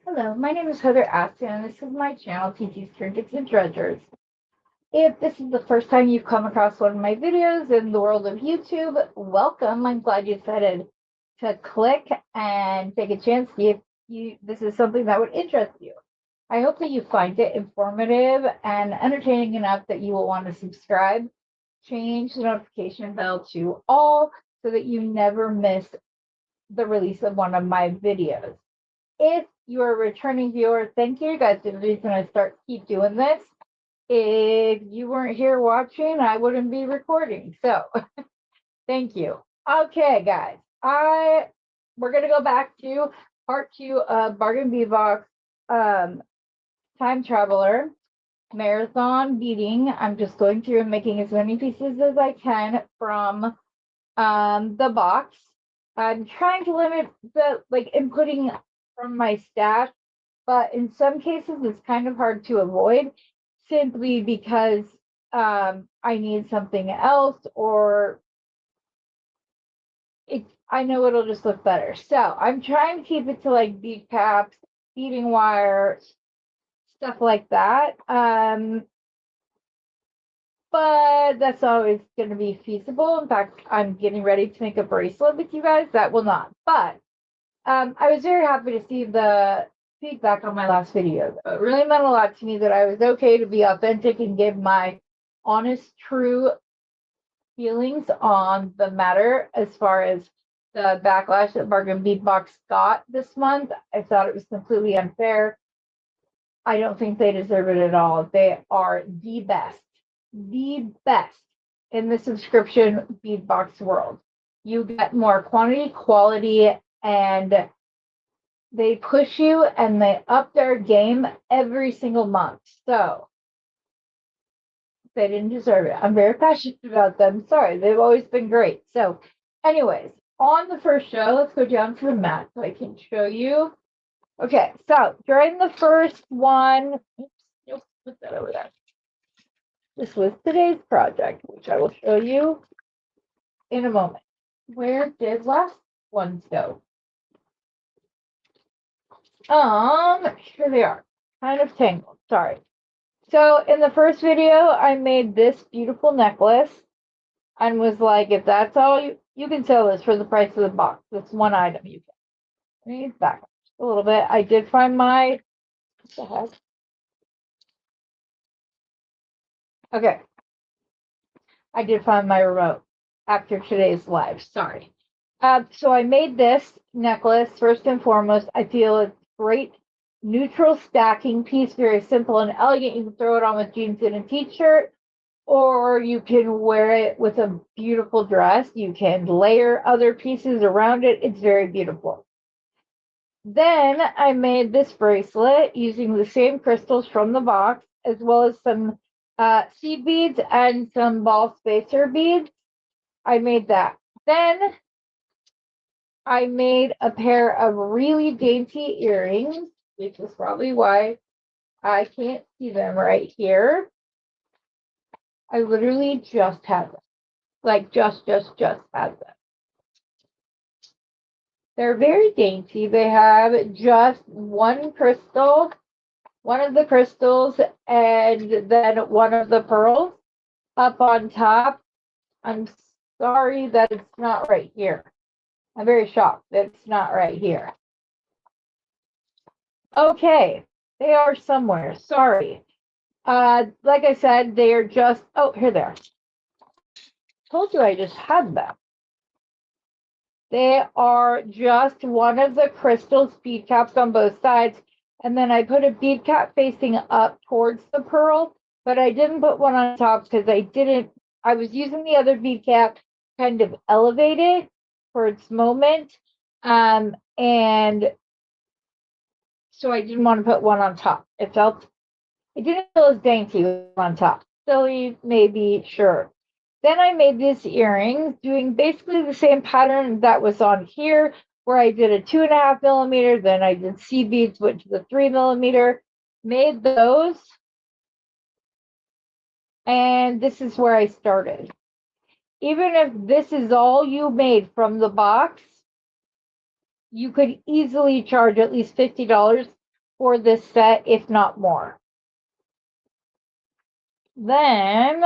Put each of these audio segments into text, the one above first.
Hello, my name is Heather Aston, and this is my channel, titistrinketsandtreasures. If this is the first time you've come across one of my videos in the world of YouTube, welcome. I'm glad you decided to click and take a chance to see if this is something that would interest you. I hope that you find it informative and entertaining enough that you will want to subscribe, change the notification bell to all so that you never miss the release of one of my videos. If you're a returning viewer, thank you. Guys, the reason I keep doing this. If you weren't here watching, I wouldn't be recording. So thank you. Okay, guys. We're gonna go back to part 2 of Bargain Bead Box Time Traveler Marathon Beading. I'm just going through and making as many pieces as I can from the box. I'm trying to limit the inputting from my stash, but in some cases it's kind of hard to avoid simply because I need something else, or I know it'll just look better. So I'm trying to keep it to like bead caps, beading wire, stuff like that. But that's always going to be feasible. In fact, I'm getting ready to make a bracelet with you guys that will not. But I was very happy to see the feedback on my last video. It really meant a lot to me that I was okay to be authentic and give my honest, true feelings on the matter as far as the backlash that Bargain Bead Box got this month. I thought it was completely unfair. I don't think they deserve it at all. They are the best in the subscription bead box world. You get more quantity, quality, and they push you and they up their game every single month. So they didn't deserve it. I'm very passionate about them. Sorry, they've always been great. So, anyways, on the first show, let's go down to the mat so I can show you. Okay, so during the first one, nope, put that over there. This was today's project, which I will show you in a moment. Where did last ones go? Here they are. Kind of tangled. Sorry. So in the first video, I made this beautiful necklace and was like, if that's all you can sell this for the price of the box. This one item you can. Let me back up just a little bit. I did find my, what the heck? Okay. I did find my remote after today's live. Sorry. So I made this necklace first and foremost. I feel it's great neutral stacking piece, very simple and elegant. You can throw it on with jeans and a t-shirt, or you can wear it with a beautiful dress. You can layer other pieces around it. It's very beautiful. Then I made this bracelet using the same crystals from the box, as well as some seed beads and some ball spacer beads. I made that. Then I made a pair of really dainty earrings, which is probably why I can't see them right here. I literally just had them. Like just had them. They're very dainty. They have just one crystal, one of the crystals, and then one of the pearls up on top. I'm sorry that it's not right here. I'm very shocked that it's not right here. Okay, they are somewhere. Sorry. Like I said, they are just, oh, here they are. Told you I just had them. They are just one of the crystal bead caps on both sides. And then I put a bead cap facing up towards the pearl, but I didn't put one on top because I was using the other bead cap kind of elevated for its moment. And so I didn't want to put one on top. It didn't feel as dainty on top. Silly, maybe, sure. Then I made this earring doing basically the same pattern that was on here, where I did a 2.5 millimeter, then I did seed beads, went to the 3 millimeter, made those, and this is where I started. Even if this is all you made from the box, you could easily charge at least $50 for this set, if not more. Then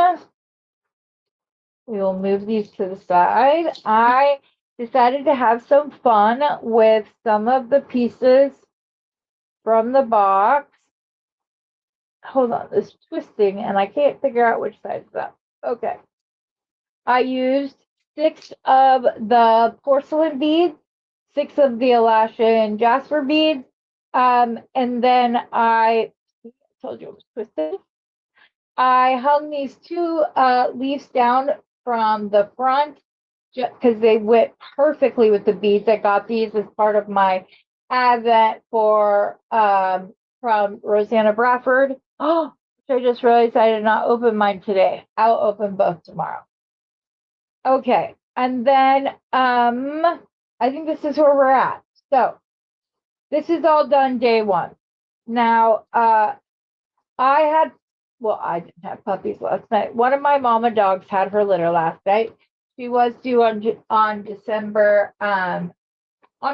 we will move these to the side. I decided to have some fun with some of the pieces from the box. Hold on, this twisting, and I can't figure out which side's up. Okay. I used 6 of the porcelain beads, 6 of the Alaskan jasper beads, and then I told you it was twisted. I hung these 2 leaves down from the front because they went perfectly with the beads. I got these as part of my advent for from Rosanna Bradford. Oh, I just realized I did not open mine today. I'll open both tomorrow. Okay, and then I think this is where we're at. So this is all done day 1. Now I didn't have puppies last night. One of my mama dogs had her litter last night. She was due on December on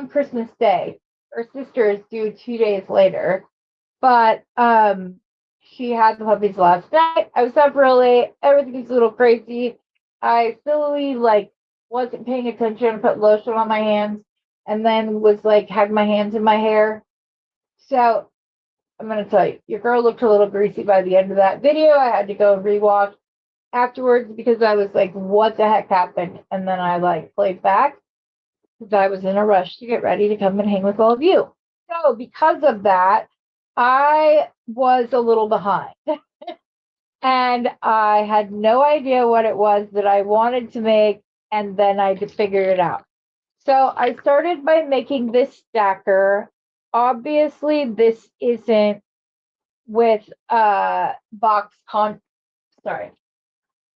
Christmas Day. Her sister is due 2 days later, but she had the puppies last night. I was up early. Everything's a little crazy. I silly wasn't paying attention, put lotion on my hands, and then was had my hands in my hair. So I'm gonna tell you, your girl looked a little greasy by the end of that video. I had to go and rewash afterwards because I was like, what the heck happened? And then I played back because I was in a rush to get ready to come and hang with all of you. So because of that, I was a little behind. And I had no idea what it was that I wanted to make, and then I just figured it out. So I started by making this stacker. Obviously, this isn't with sorry.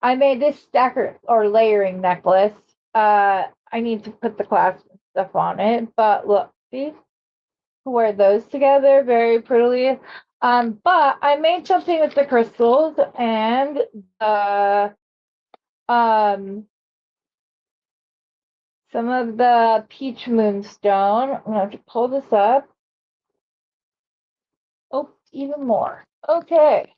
I made this stacker or layering necklace. I need to put the clasp and stuff on it, but look, see? Wear those together very prettily. But I made something with the crystals and the some of the peach moonstone. I'm gonna have to pull this up. Oh, even more. Okay.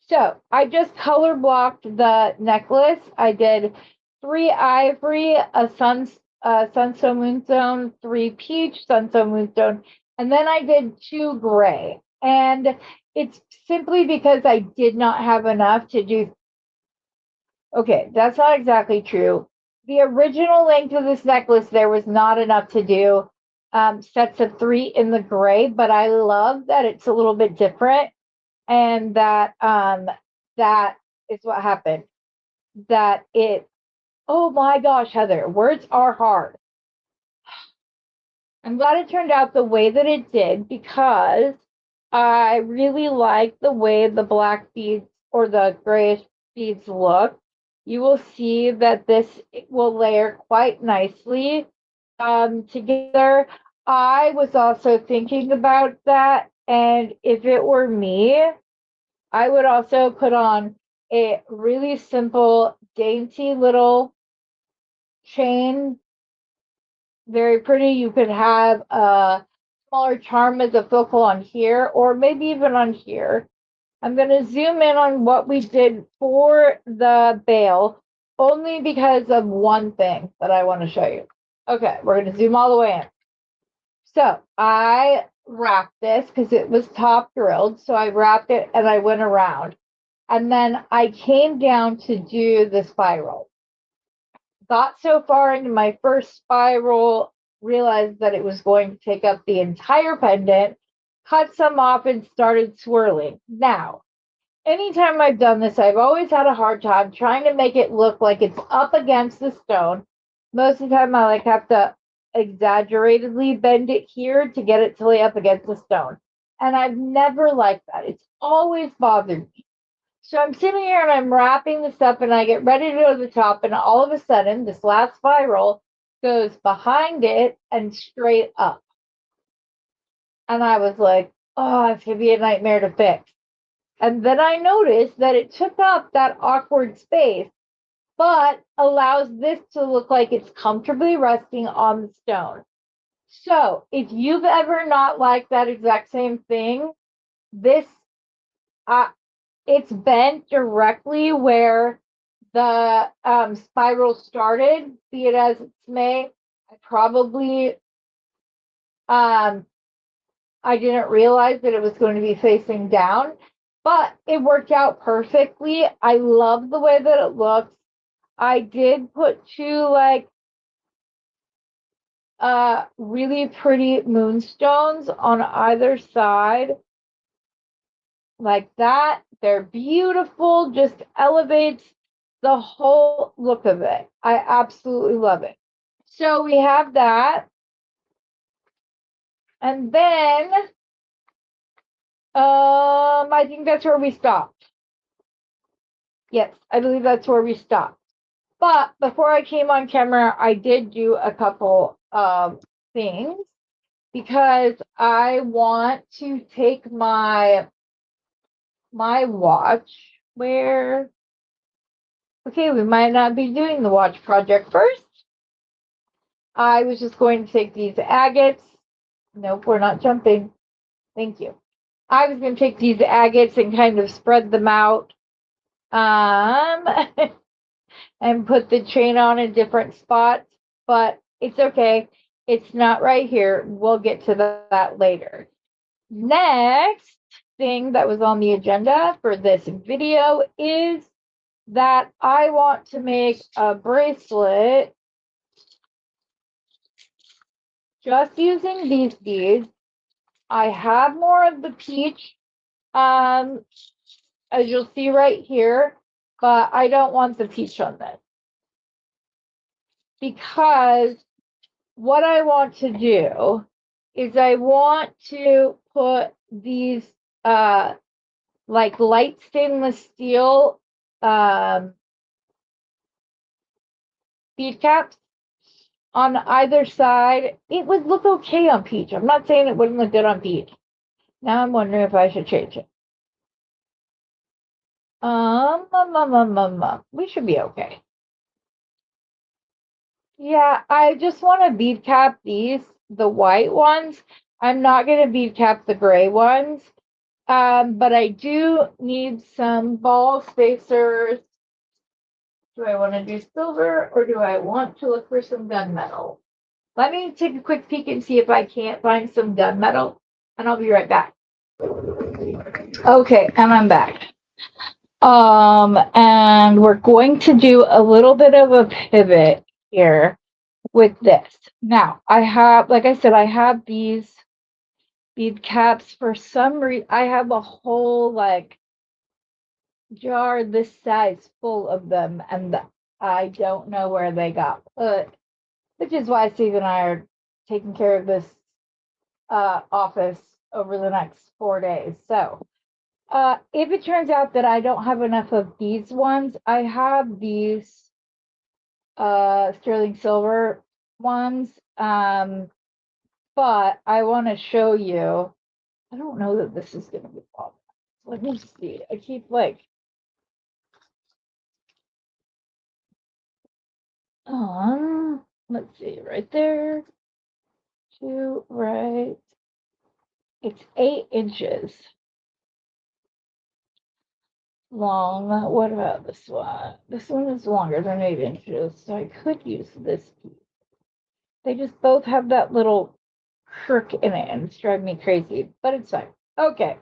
So I just color blocked the necklace. I did 3 ivory, a sunstone moonstone, 3 peach, sunstone moonstone, and then I did 2 gray. And it's simply because I did not have enough to do. Okay, that's not exactly true. The original length of this necklace, there was not enough to do sets of 3 in the gray, but I love that it's a little bit different, and that that is what happened. Oh my gosh, Heather, words are hard. I'm glad it turned out the way that it did because I really like the way the black beads or the grayish beads look. You will see that this will layer quite nicely together. I was also thinking about that, and if it were me, I would also put on a really simple, dainty little chain. Very pretty. You could have a smaller charm as a focal on here, or maybe even on here. I'm going to zoom in on what we did for the bail, only because of one thing that I want to show you. Okay, we're going to zoom all the way in. So I wrapped this because it was top drilled. So I wrapped it and I went around. And then I came down to do the spiral. Got so far into my first spiral, realized that it was going to take up the entire pendant, cut some off and started swirling. Now, anytime I've done this, I've always had a hard time trying to make it look like it's up against the stone. Most of the time I have to exaggeratedly bend it here to get it to lay up against the stone. And I've never liked that. It's always bothered me. So I'm sitting here and I'm wrapping this up and I get ready to go to the top, and all of a sudden this last spiral goes behind it and straight up. And I was like, oh, it's going to be a nightmare to fix. And then I noticed that it took up that awkward space, but allows this to look like it's comfortably resting on the stone. So if you've ever not liked that exact same thing, this it's bent directly where the spiral started, be it as it may. I probably I didn't realize that it was going to be facing down, but it worked out perfectly. I love the way that it looks. I did put two like really pretty moonstones on either side like that. They're beautiful, just elevates the whole look of it. I absolutely love it. So we have that. And then I think that's where we stopped. Yes, I believe that's where we stopped. But before I came on camera, I did do a couple of things because I want to take my watch where, okay, we might not be doing the watch project first. I was just going to take these agates. Nope, we're not jumping. Thank you. I was going to take these agates and kind of spread them out and put the chain on in different spots, but it's okay. It's not right here. We'll get to that later. Next thing that was on the agenda for this video is that I want to make a bracelet just using these beads. I have more of the peach, as you'll see right here, but I don't want the peach on this because what I want to do is I want to put these like light stainless steel bead caps on either side. It would look okay on peach. I'm not saying it wouldn't look good on peach. Now I'm wondering if I should change it. We should be okay. Yeah, I just want to bead cap these, the white ones. I'm not going to bead cap the gray ones. But I do need some ball spacers. Do I want to do silver or do I want to look for some gunmetal? Let me take a quick peek and see if I can't find some gunmetal, and I'll be right back. Okay, and I'm back. And we're going to do a little bit of a pivot here with this. Now, I have, like I said, I have these bead caps. For some reason, I have a whole like jar this size full of them, and I don't know where they got put, which is why Steve and I are taking care of this office over the next 4 days. So if it turns out that I don't have enough of these ones, I have these sterling silver ones, but I want to show you. I don't know that this is going to be problem. Let me see. I keep like let's see, right there, two, right. It's 8 inches long. What about this one? This one is longer than 8 inches, so I could use this piece. They just both have that little crook in it, and it's driving me crazy, but it's fine. Okay,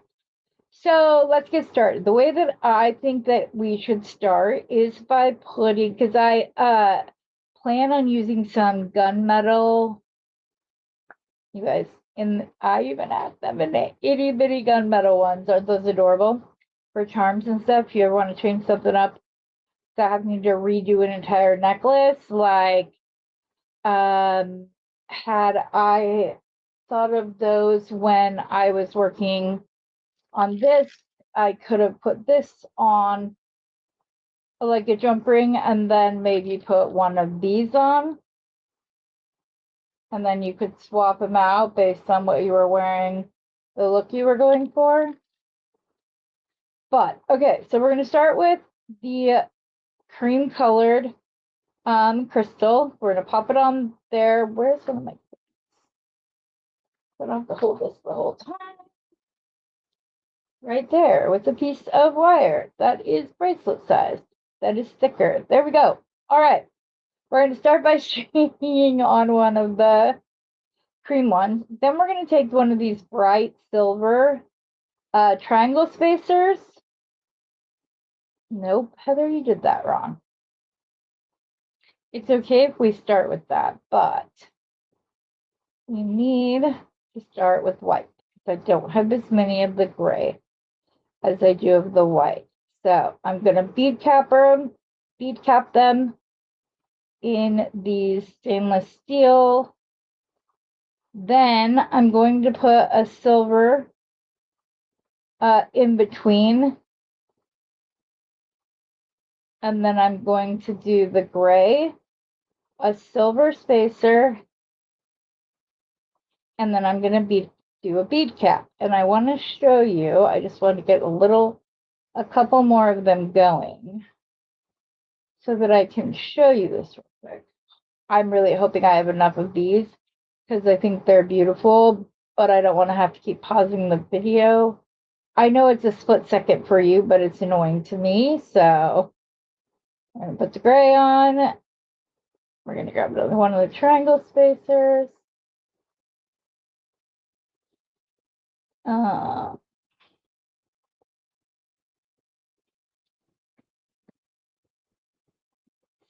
so let's get started. The way that I think that we should start is by putting, because I plan on using some gunmetal. You guys, and I even have them in the itty bitty gunmetal ones. Aren't those adorable? For charms and stuff. If you ever want to change something up, that having to redo an entire necklace, like had I thought of those when I was working on this, I could have put this on like a jump ring and then maybe put one of these on. And then you could swap them out based on what you were wearing, the look you were going for. But okay, so we're going to start with the cream colored crystal. We're going to pop it on there. Where's one of my I don't have to hold this the whole time. Right there with a piece of wire that is bracelet size. That is thicker. There we go. All right. We're going to start by stringing on one of the cream ones. Then we're going to take one of these bright silver triangle spacers. Nope, Heather, you did that wrong. It's okay if we start with that, but we need to start with white. I don't have as many of the gray as I do of the white. So I'm going to bead cap them in these stainless steel. Then I'm going to put a silver in between. And then I'm going to do the gray, a silver spacer, and then I'm going to do a bead cap. And I want to show you, I just want to get a couple more of them going so that I can show you this real quick. I'm really hoping I have enough of these because I think they're beautiful, but I don't want to have to keep pausing the video. I know it's a split second for you, but it's annoying to me. So I'm going to put the gray on. We're going to grab another one of the triangle spacers.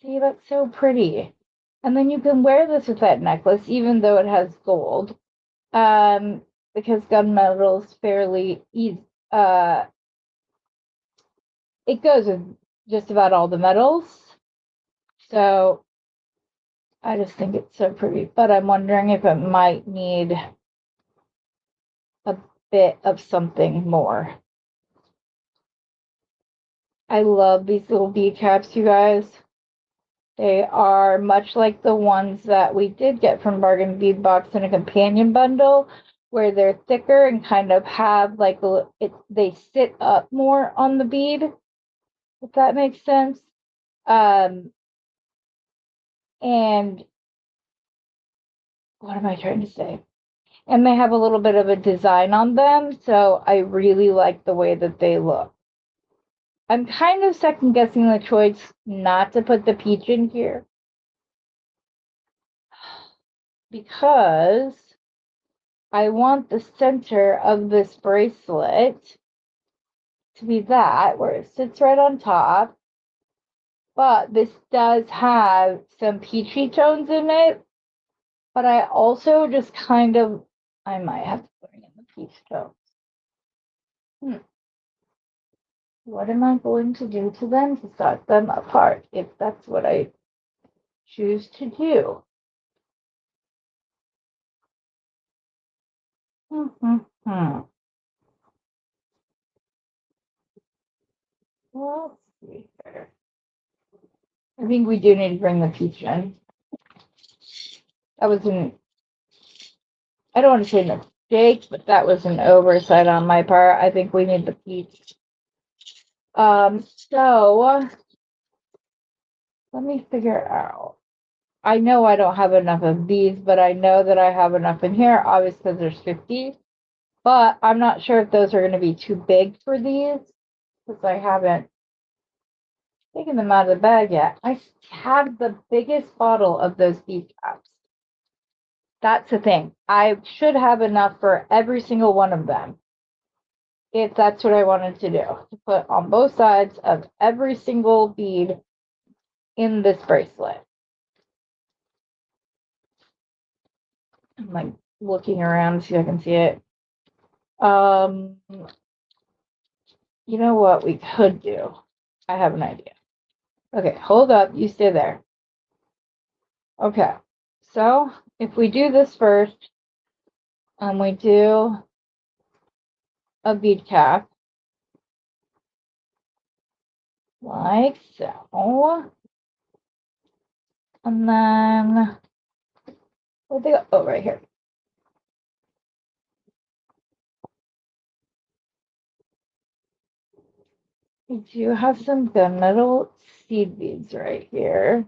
See, that's so pretty. And then you can wear this with that necklace, even though it has gold. Because gunmetal is fairly easy. It goes with just about all the metals. So I just think it's so pretty. But I'm wondering if it might need a bit of something more. I love these little bead caps, you guys. They are much like the ones that we did get from Bargain Bead Box in a companion bundle, where they're thicker and kind of have like they sit up more on the bead, if that makes sense. And what am I trying to say? And they have a little bit of a design on them, so I really like the way that they look. I'm kind of second guessing the choice not to put the peach in here because I want the center of this bracelet to be that, where it sits right on top. But this does have some peachy tones in it. But I also just kind of, I might have to bring in the peach tones. What am I going to do to them to set them apart, if that's what I choose to do? Let's see here. I think we do need to bring the peach in. That was I don't want to say a mistake, but that was an oversight on my part. I think we need the peach. So let me figure out. I know I don't have enough of these, but I know that I have enough in here, obviously, because there's 50. But I'm not sure if those are going to be too big for these, because I haven't taken them out of the bag yet. I have the biggest bottle of those bead caps. That's the thing. I should have enough for every single one of them, if that's what I wanted to do, to put on both sides of every single bead in this bracelet. I'm like looking around to see if I can see it. You know what we could do? I have an idea. Okay, hold up. You stay there. Okay, so if we do this first, and we do a bead cap, like so, and then where'd they go? Oh, right here. We do have some gunmetal seed beads right here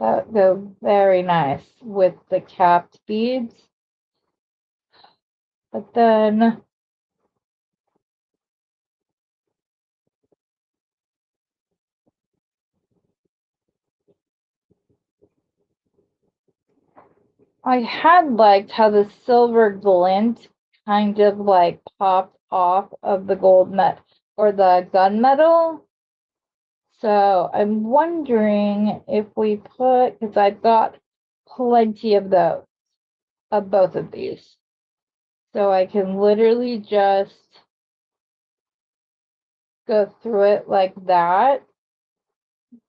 That would go very nice with the capped beads. But then I had liked how the silver glint kind of like popped off of the gold or the gunmetal. So I'm wondering if we put, because I've got plenty of those, of both of these. So I can literally just go through it like that,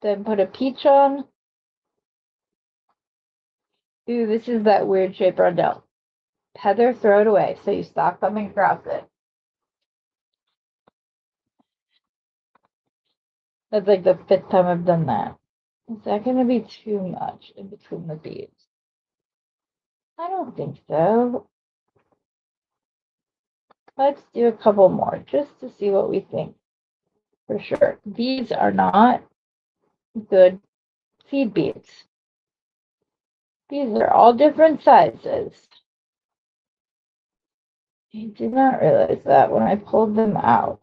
then put a peach on. Ooh, this is that weird shape rondelle. Heather, throw it away so you stop coming across it. That's like the 5th time I've done that. Is that going to be too much in between the beads? I don't think so. Let's do a couple more just to see what we think for sure. These are not good seed beads. These are all different sizes. I did not realize that when I pulled them out.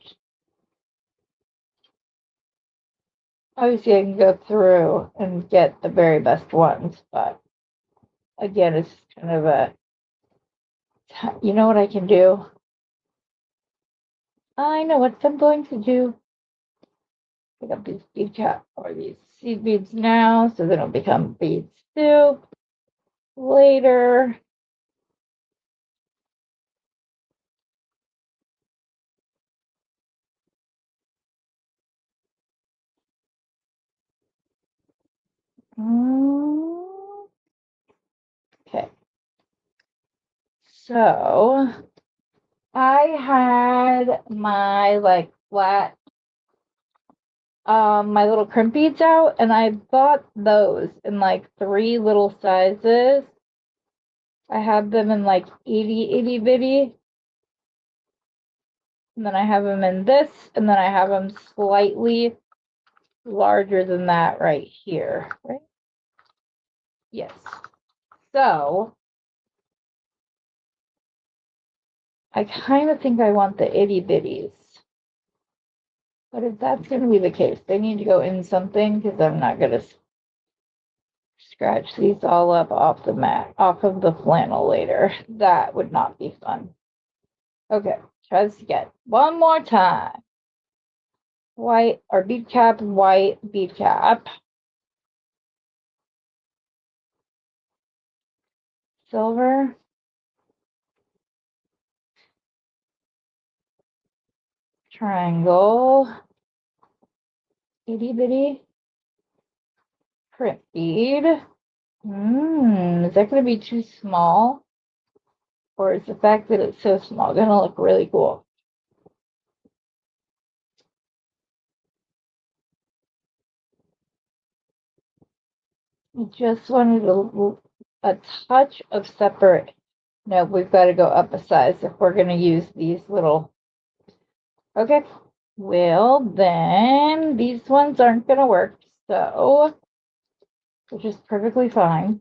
Obviously, I can go through and get the very best ones, but again, it's kind of a, you know what I can do? I know what I'm going to do. Pick up these bead cap or these seed beads now so they don't become bead soup later. Okay. So I had my like flat my little crimp beads out, and I bought those in like 3 little sizes. I have them in like itty bitty, and then I have them in this, and then I have them slightly larger than that right here, right? Yes. So I kind of think I want the itty bitties. But if that's going to be the case, they need to go in something because I'm not going to scratch these all up off the mat, off of the flannel later. That would not be fun. Okay, try this again. One more time. White or bead cap, white bead cap. Silver. Triangle. Itty bitty. Print bead. Is that going to be too small? Or is the fact that it's so small going to look really cool? I just wanted a touch of separate. No, we've got to go up a size if we're going to use these little. Okay, well, then these ones aren't going to work, so which is perfectly fine.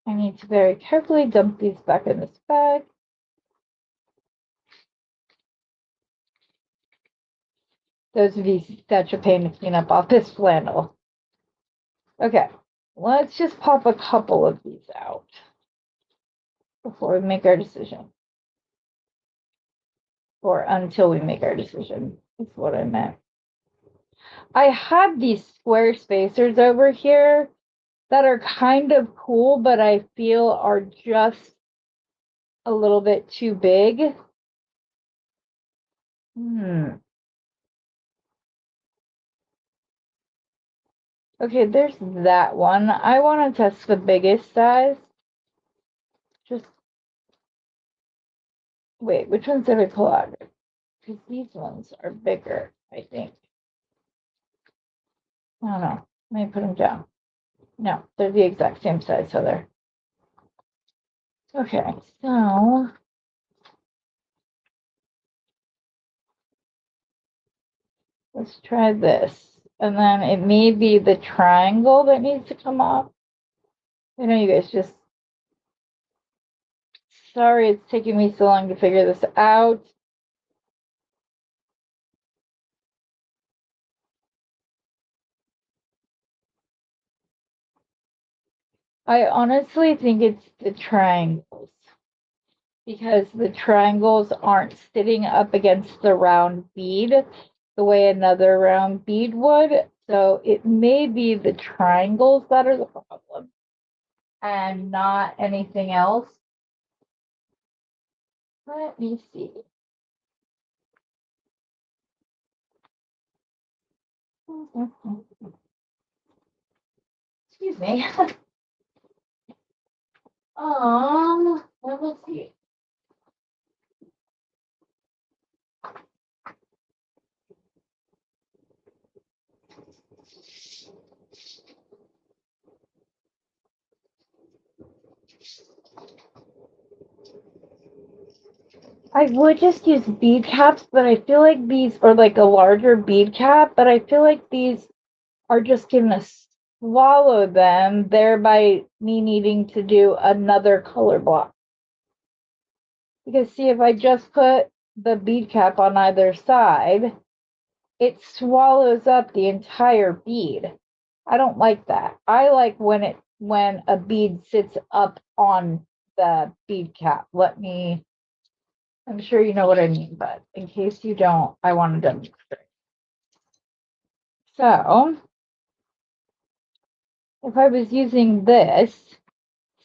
I need to very carefully dump these back in this bag. Those would be such a pain to clean up off this flannel. Okay, let's just pop a couple of these out before we make our decision. Or until we make our decision, is what I meant. I have these square spacers over here that are kind of cool, but I feel are just a little bit too big. Okay, there's that one. I want to test the biggest size. Just wait, which ones did I pull out? Because these ones are bigger, I think. I don't know. Let me put them down. No, they're the exact same size, so they're okay. So let's try this. And then it may be the triangle that needs to come off. I know you guys just, sorry it's taking me so long to figure this out. I honestly think it's the triangles, because the triangles aren't sitting up against the round bead the way another round bead would. So it may be the triangles that are the problem and not anything else. Let me see. Excuse me. Let's see. I would just use bead caps, but I feel like these are like a larger bead cap, but I feel like these are just gonna swallow them, thereby me needing to do another color block. Because see, if I just put the bead cap on either side, it swallows up the entire bead. I don't like that. I like when a bead sits up on the bead cap. I'm sure you know what I mean, but in case you don't, I want to demonstrate. So if I was using this,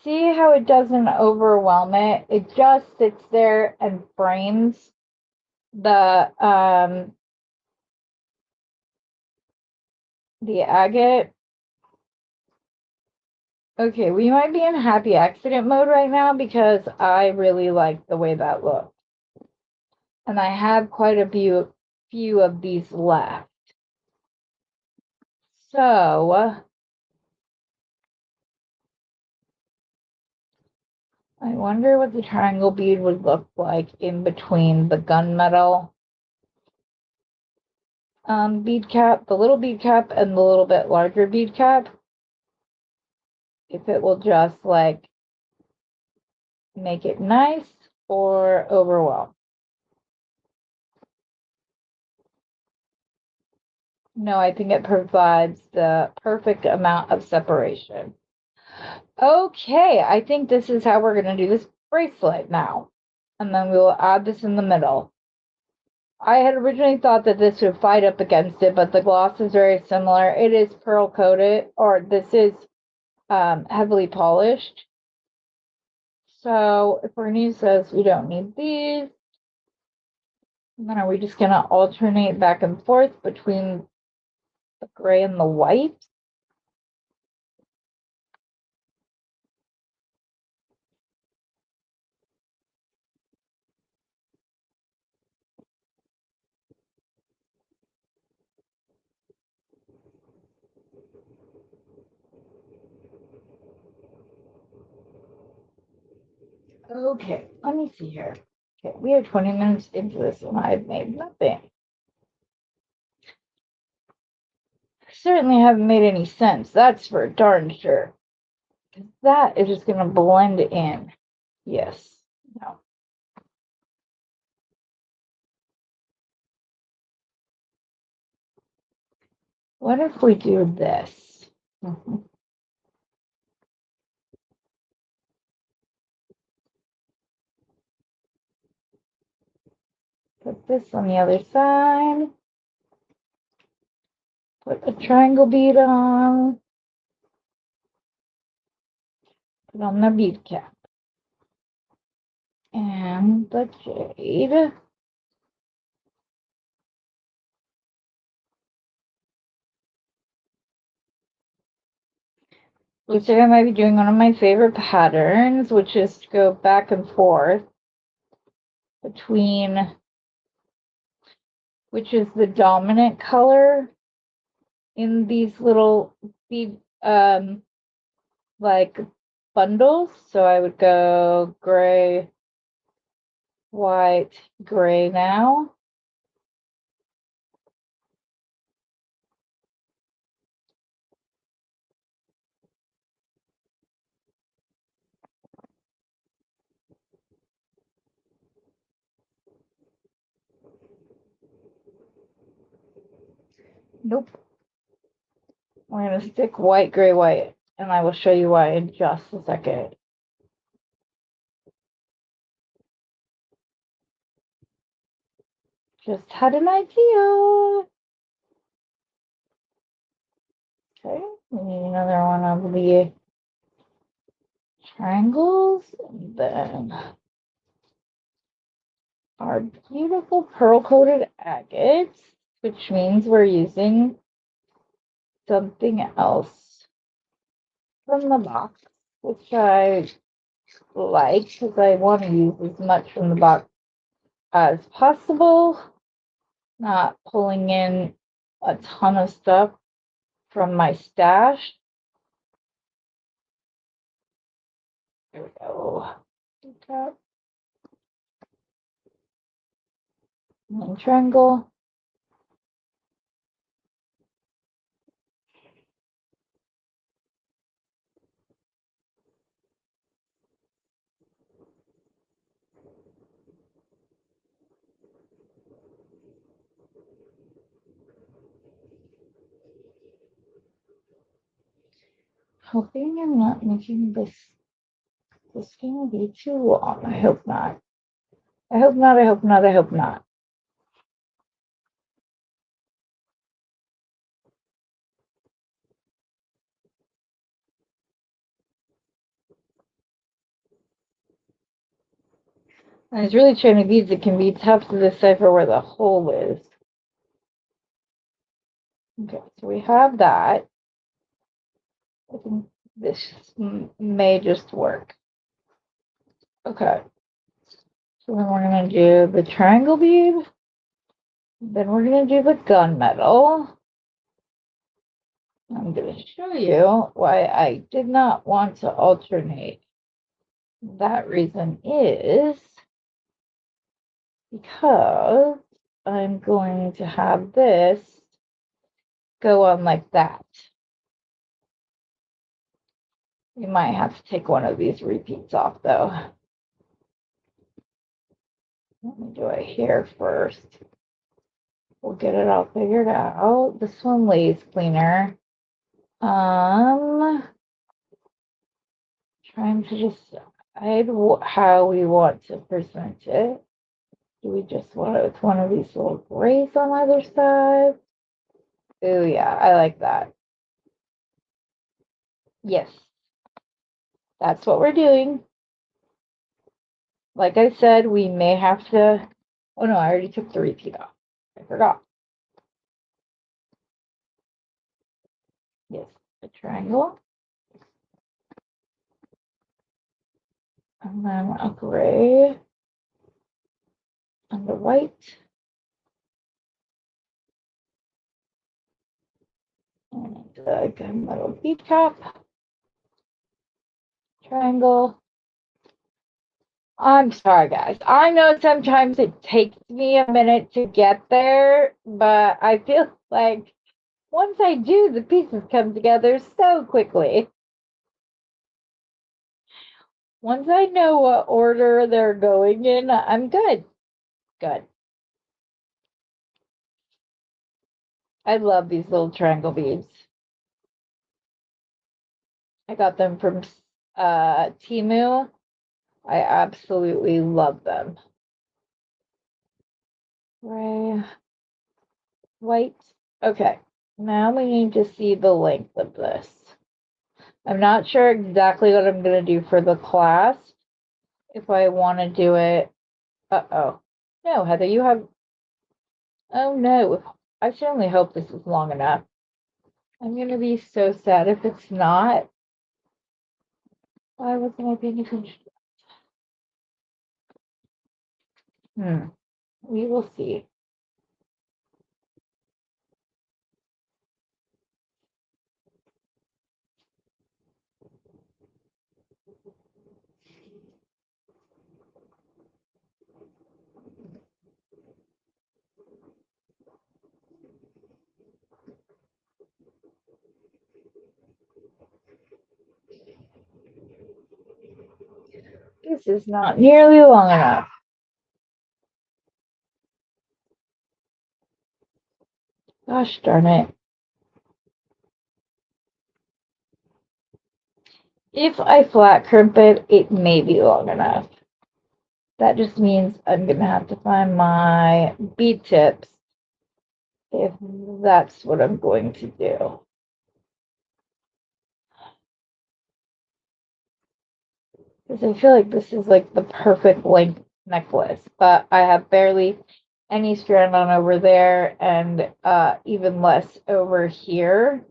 see how it doesn't overwhelm it? It just sits there and frames the agate. Okay, we might be in happy accident mode right now because I really like the way that looks. And I have quite a few of these left. So I wonder what the triangle bead would look like in between the gunmetal bead cap, the little bead cap, and the little bit larger bead cap. If it will just like make it nice or overwhelm. No, I think it provides the perfect amount of separation. Okay, I think this is how we're going to do this bracelet now. And then we will add this in the middle. I had originally thought that this would fight up against it, but the gloss is very similar. It is pearl coated, or this is heavily polished. So if we're going to use this, we don't need these. And then are we just going to alternate back and forth between the gray and the white? Okay, let me see here. Okay, we are 20 minutes into this and I've made nothing. Certainly haven't made any sense, that's for darn sure. That is just going to blend in. Yes. No. What if we do this? Put this on the other side. Put a triangle bead on. Put on the bead cap. And the jade. Looks like I might be doing one of my favorite patterns, which is to go back and forth between, which is the dominant color in these little bead like bundles. So I would go gray, white, gray now. Nope. We're going to stick white, gray, white, and I will show you why in just a second. Just had an idea. Okay, we need another one of the triangles, and then our beautiful pearl-coated agates, which means we're using something else from the box, which I like because I want to use as much from the box as possible, not pulling in a ton of stuff from my stash. There we go. Okay. And triangle. Hoping I'm not making this gonna be too long. I hope not. I hope not, I hope not, I hope not. And it's really shiny beads. It can be tough to decipher where the hole is. Okay, so we have that. I think this may just work. Okay. So then we're going to do the triangle bead. Then we're going to do the gunmetal. I'm going to show you why I did not want to alternate. That reason is because I'm going to have this go on like that. You might have to take one of these repeats off though. Let me do it here first. We'll get it all figured out. This one lays cleaner. Trying to decide how we want to present it. Do we just want it with one of these little grays on either side? Oh yeah, I like that. Yes, that's what we're doing. Like I said, we may have to. Oh no, I already took the repeat off. I forgot. Yes, a triangle. And then a gray and a white. And a gunmetal bead cap. Triangle. I'm sorry, guys. I know sometimes it takes me a minute to get there, but I feel like once I do, the pieces come together so quickly. Once I know what order they're going in, I'm good. Good. I love these little triangle beads. I got them from Temu. I absolutely love them. Gray, white. Okay, now we need to see the length of this. I'm not sure exactly what I'm going to do for the clasp. If I want to do it. Uh-oh. No, Heather, you have. Oh no. I certainly hope this is long enough. I'm going to be so sad if it's not. Why wasn't I paying attention? We will see. This is not nearly long enough. Gosh darn it. If I flat crimp it, it may be long enough. That just means I'm going to have to find my bead tips if that's what I'm going to do. Because I feel like this is like the perfect length necklace, but I have barely any strand on over there and even less over here.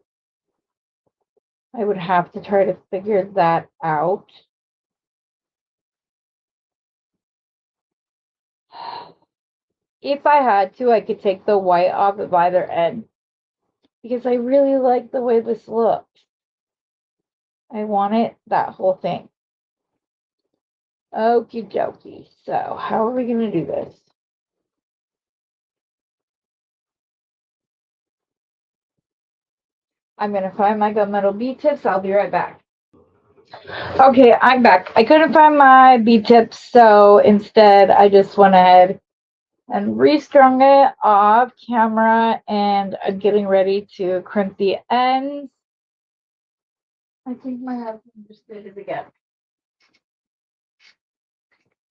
I would have to try to figure that out. If I had to, I could take the white off of either end because I really like the way this looks. I want it, that whole thing. Okie dokie. So how are we going to do this? I'm going to find my gunmetal bead tips. I'll be right back. Okay, I'm back. I couldn't find my bead tips, so instead I just went ahead and restrung it off camera, and I'm getting ready to crimp the ends. I think my husband just did it again.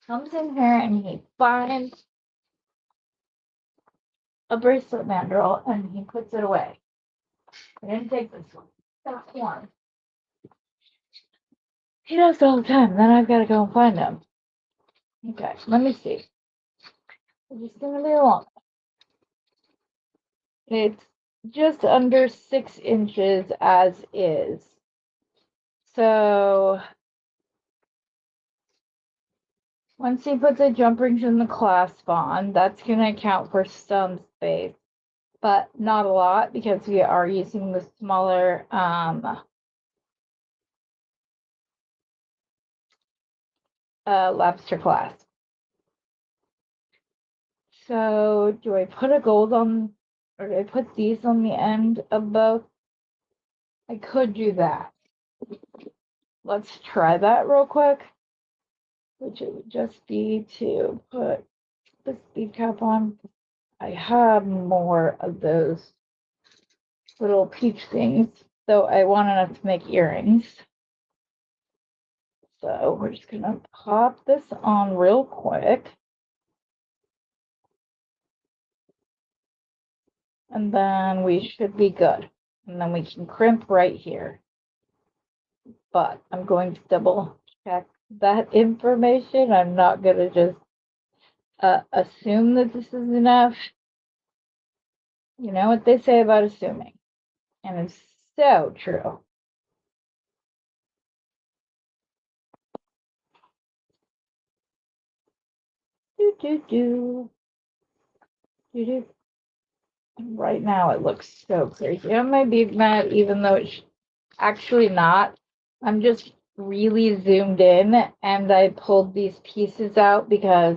Comes in here and he finds a bracelet mandrel and he puts it away. I didn't take this one. That one. He does it all the time. Then I've got to go and find him. Okay, let me see. It's gonna be long. It's just under 6 inches as is. So once he puts the jump rings in the clasp on, that's going to account for some space, but not a lot because we are using the smaller lobster clasp. So do I put a gold on, or do I put these on the end of both? I could do that. Let's try that real quick, which it would just be to put this bead cap on. I have more of those little peach things, so I want enough to make earrings. So we're just gonna pop this on real quick. And then we should be good. And then we can crimp right here. But I'm going to double check that information. I'm not gonna just assume that this is enough. You know what they say about assuming. And it's so true. Right now it looks so crazy. I might be mad even though it's actually not. I'm just really zoomed in and I pulled these pieces out because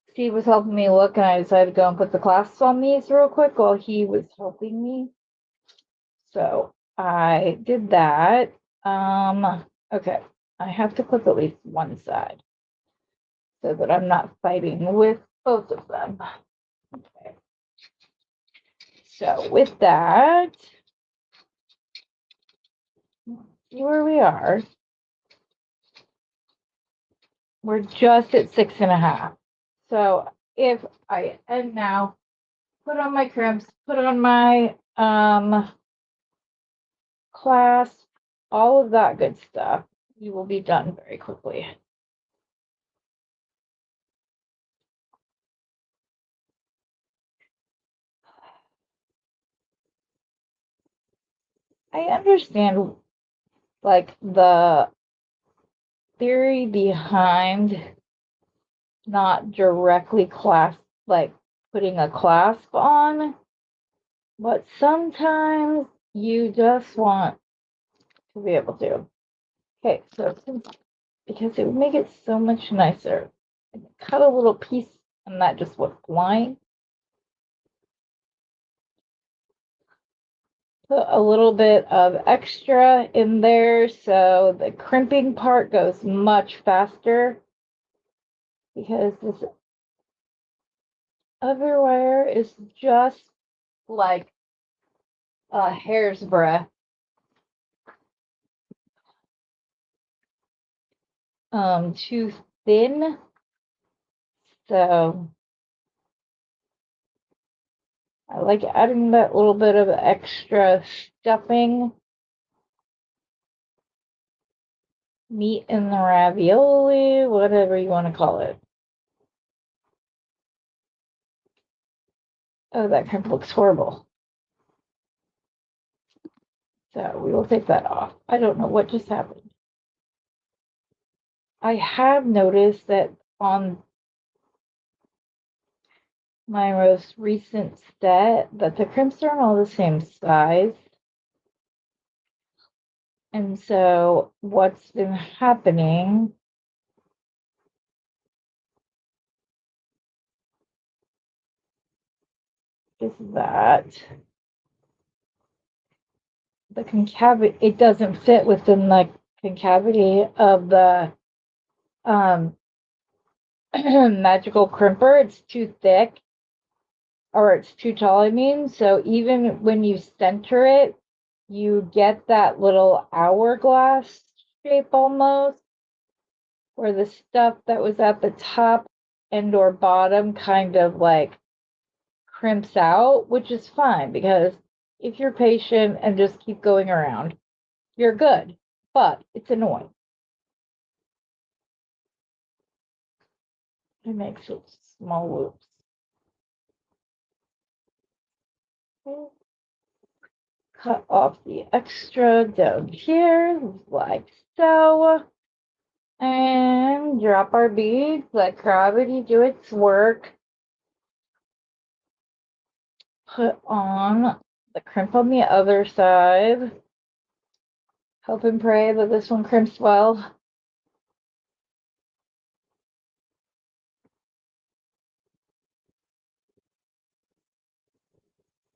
Steve was helping me look and I decided to go and put the clasps on these real quick while he was helping me. So I did that. Okay, I have to clip at least one side so that I'm not fighting with both of them. Okay. So with that, see where we are. We're just at 6.5. So if I end now, put on my crimps, put on my clasp, all of that good stuff, you will be done very quickly. I understand like the theory behind not directly clasp, like putting a clasp on, but sometimes you just want to be able to. Okay, so because it would make it so much nicer, cut a little piece and that just went flying. Put a little bit of extra in there so the crimping part goes much faster because this other wire is just like a hair's breadth. too thin. So I like adding that little bit of extra stuffing. Meat in the ravioli, whatever you want to call it. Oh, that crimp looks horrible. So we will take that off. I don't know what just happened. I have noticed that on my most recent set that the crimps aren't all the same size. And so what's been happening is that the concavity, it doesn't fit within the concavity of the magical crimper. It's too thick, or it's too tall, I mean. So even when you center it, you get that little hourglass shape almost, where the stuff that was at the top and or bottom kind of like crimps out, which is fine because if you're patient and just keep going around, you're good. But it's annoying. It makes small loops. Cut off the extra down here, like so. And drop our beads, let gravity do its work. Put on the crimp on the other side. Hope and pray that this one crimps well.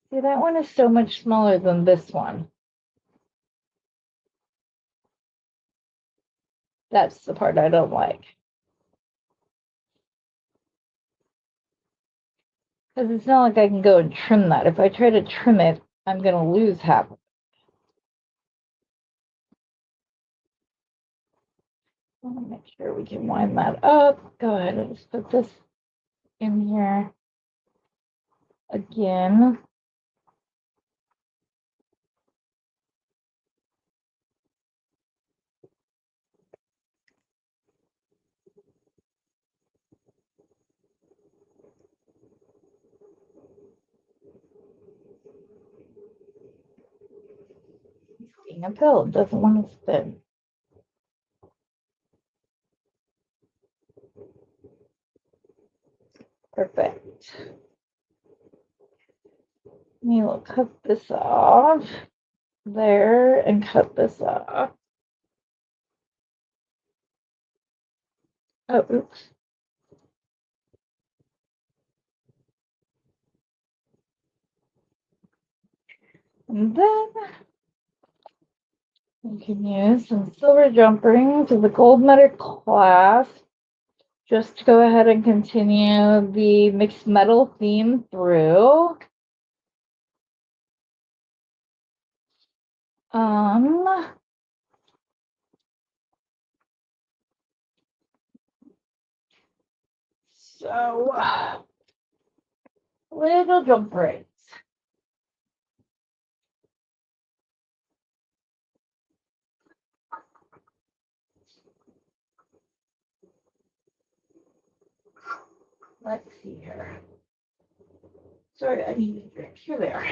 See, that one is so much smaller than this one. That's the part I don't like. Because it's not like I can go and trim that. If I try to trim it, I'm going to lose half of it. I want to make sure we can wind that up. Go ahead and just put this in here again. Being a pill doesn't want to spin. Perfect. We will cut this off there and cut this off. Oh, oops. And then we can use some silver jump rings of the gold metal clasp just to go ahead and continue the mixed metal theme through. So little jump rings. Let's see here. Sorry, I need a drink. Here they are.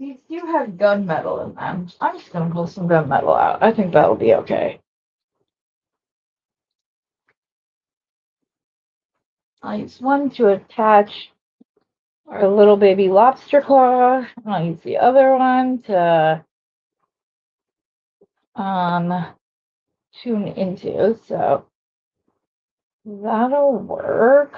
These do have gunmetal in them. I'm just going to pull some gunmetal out. I think that'll be okay. I'll use one to attach our little baby lobster claw. And I'll use the other one to tune into. So that'll work.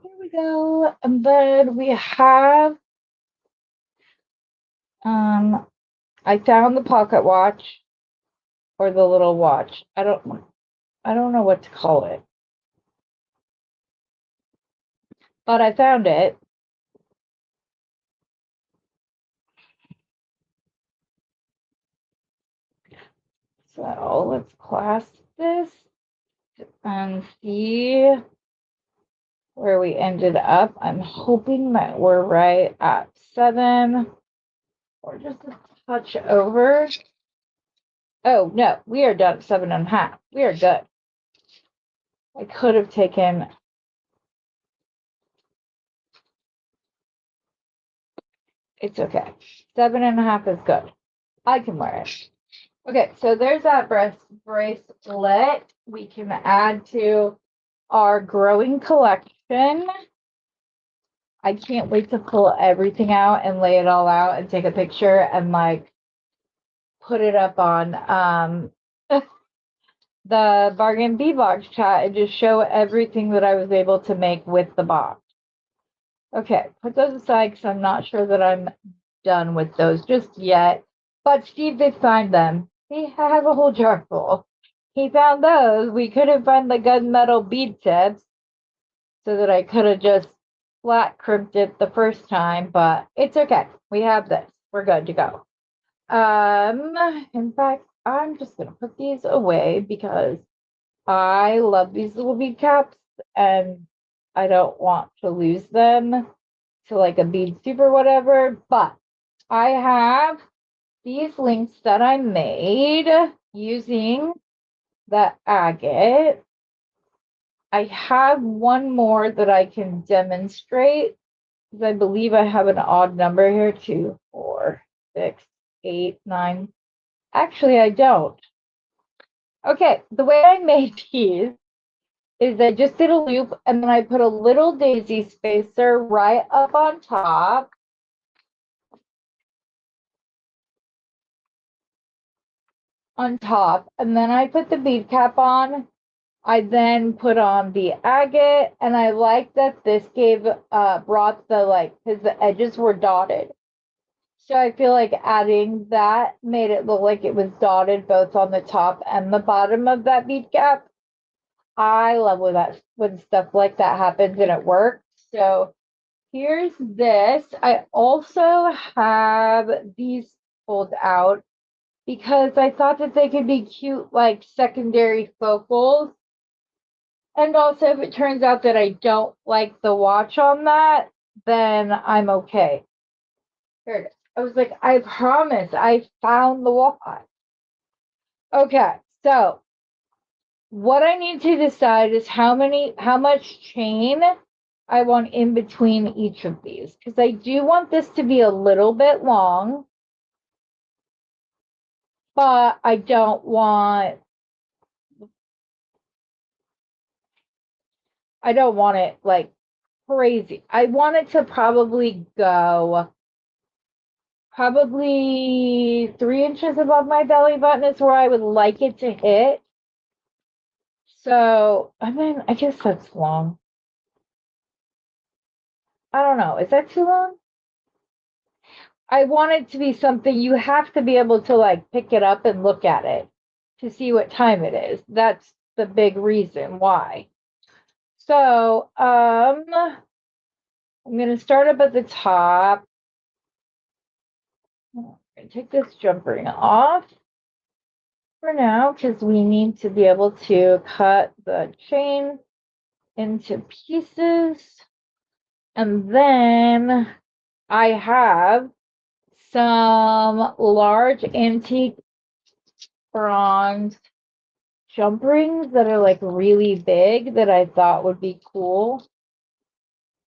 Here we go. And then we have, I found the pocket watch, or the little watch. I don't know what to call it, but I found it. So let's clasp this and see where we ended up. I'm hoping that we're right at 7 or just a touch over. Oh no, we are done at 7.5. We are good. I could have taken. It's okay. 7.5 is good. I can wear it. Okay, so there's that bracelet we can add to our growing collection. I can't wait to pull everything out and lay it all out and take a picture and like put it up on the bargain bee box chat and just show everything that I was able to make with the box. Okay, put those aside because I'm not sure that I'm done with those just yet. But Steve did find them. He has a whole jar full. He found those. We couldn't find the gunmetal bead tips, so that I could have just flat crimped it the first time, but it's okay. We have this. We're good to go. In fact, I'm just gonna put these away because I love these little bead caps and I don't want to lose them to like a bead soup or whatever. But I have these links that I made using the agate. I have one more that I can demonstrate because I believe I have an odd number here 2, 4, 6, 8, 9. Actually, I don't. Okay, the way I made these is I just did a loop and then I put a little daisy spacer right up on top. And then I put the bead cap on. I then put on the agate, and I like that this brought the like, because the edges were dotted. So I feel like adding that made it look like it was dotted both on the top and the bottom of that bead cap. I love when stuff like that happens and it works. So here's this. I also have these pulled out because I thought that they could be cute, like secondary focals. And also, if it turns out that I don't like the watch on that, then I'm okay. Here it is. I was like, I promise I found the watch. Okay, so what I need to decide is how much chain I want in between each of these, because I do want this to be a little bit long, but I don't want it like crazy. I want it to probably go 3 inches above my belly button is where I would like it to hit. So, I mean, I guess that's long. I don't know. Is that too long? I want it to be something you have to be able to like pick it up and look at it to see what time it is. That's the big reason why. So, I'm going to start up at the top. I'm going to take this jump ring off for now because we need to be able to cut the chain into pieces. And then I have some large antique bronze jump rings that are like really big that I thought would be cool.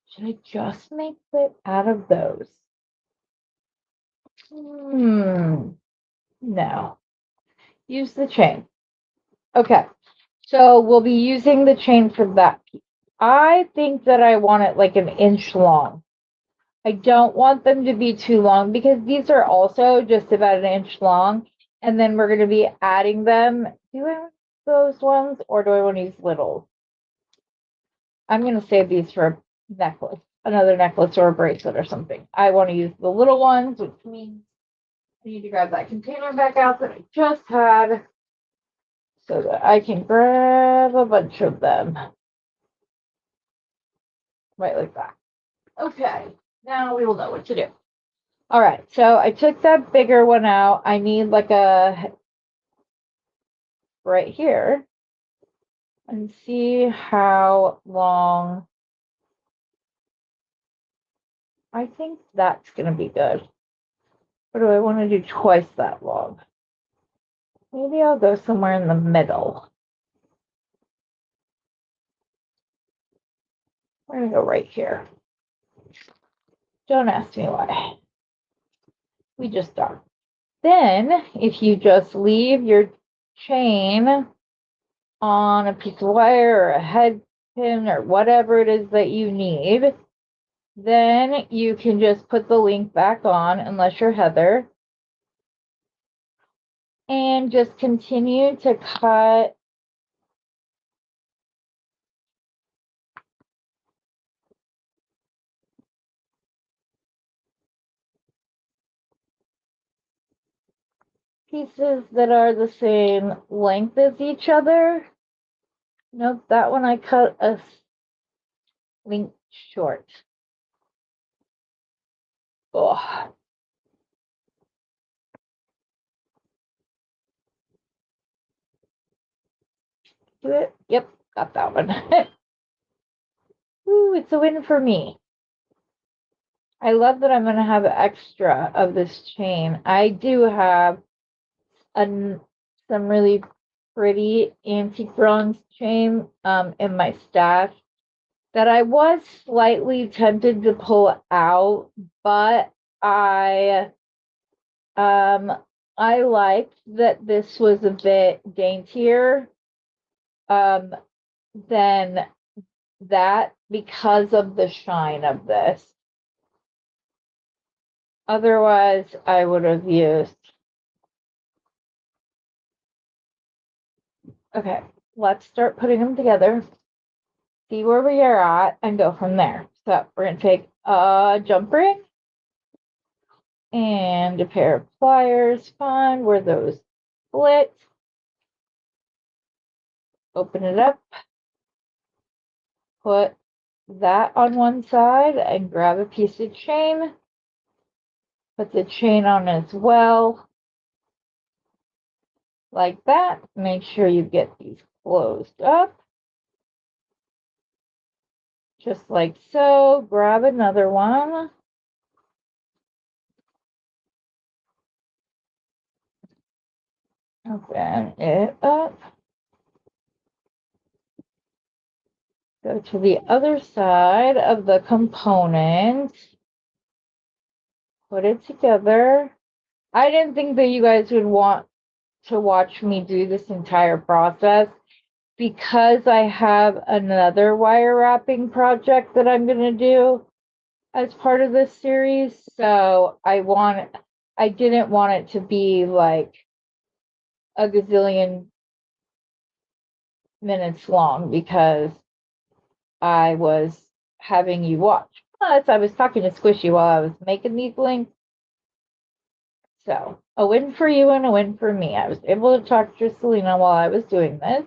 Should I just make it out of those? No. Use the chain. Okay. So we'll be using the chain for that piece. I think that I want it like 1 inch long. I don't want them to be too long because these are also just about 1 inch long. And then we're going to be adding them. Do I want those ones or do I want to use little? I'm going to save these for a necklace, another necklace or a bracelet or something. I want to use the little ones, which means I need to grab that container back out that I just had so that I can grab a bunch of them. Right like that. Okay, now we will know what to do. All right, so I took that bigger one out. I need like a right here and see how long. I think that's going to be good. Or do I want to do twice that long? Maybe I'll go somewhere in the middle. We're going to go right here. Don't ask me why. We just don't. Then, if you just leave your chain on a piece of wire or a head pin or whatever it is that you need, then you can just put the link back on, unless you're Heather, and just continue to cut pieces that are the same length as each other. Nope, that one I cut a link short. Oh. Do it? Yep, got that one. Ooh, it's a win for me. I love that I'm going to have extra of this chain. I do have some really pretty antique bronze chain in my stash that I was slightly tempted to pull out, but I liked that this was a bit daintier than that because of the shine of this. Otherwise, I would have used. Okay, let's start putting them together, see where we are at, and go from there. So we're going to take a jump ring and a pair of pliers, find where those split, open it up, put that on one side, and grab a piece of chain, put the chain on as well, like that. Make sure you get these closed up, just like so. Grab another one. Open it up. Go to the other side of the component. Put it together. I didn't think that you guys would want to watch me do this entire process because I have another wire wrapping project that I'm going to do as part of this series. So I didn't want it to be like a gazillion minutes long because I was having you watch. Plus, I was talking to Squishy while I was making these links. So, a win for you and a win for me. I was able to talk to Selena while I was doing this.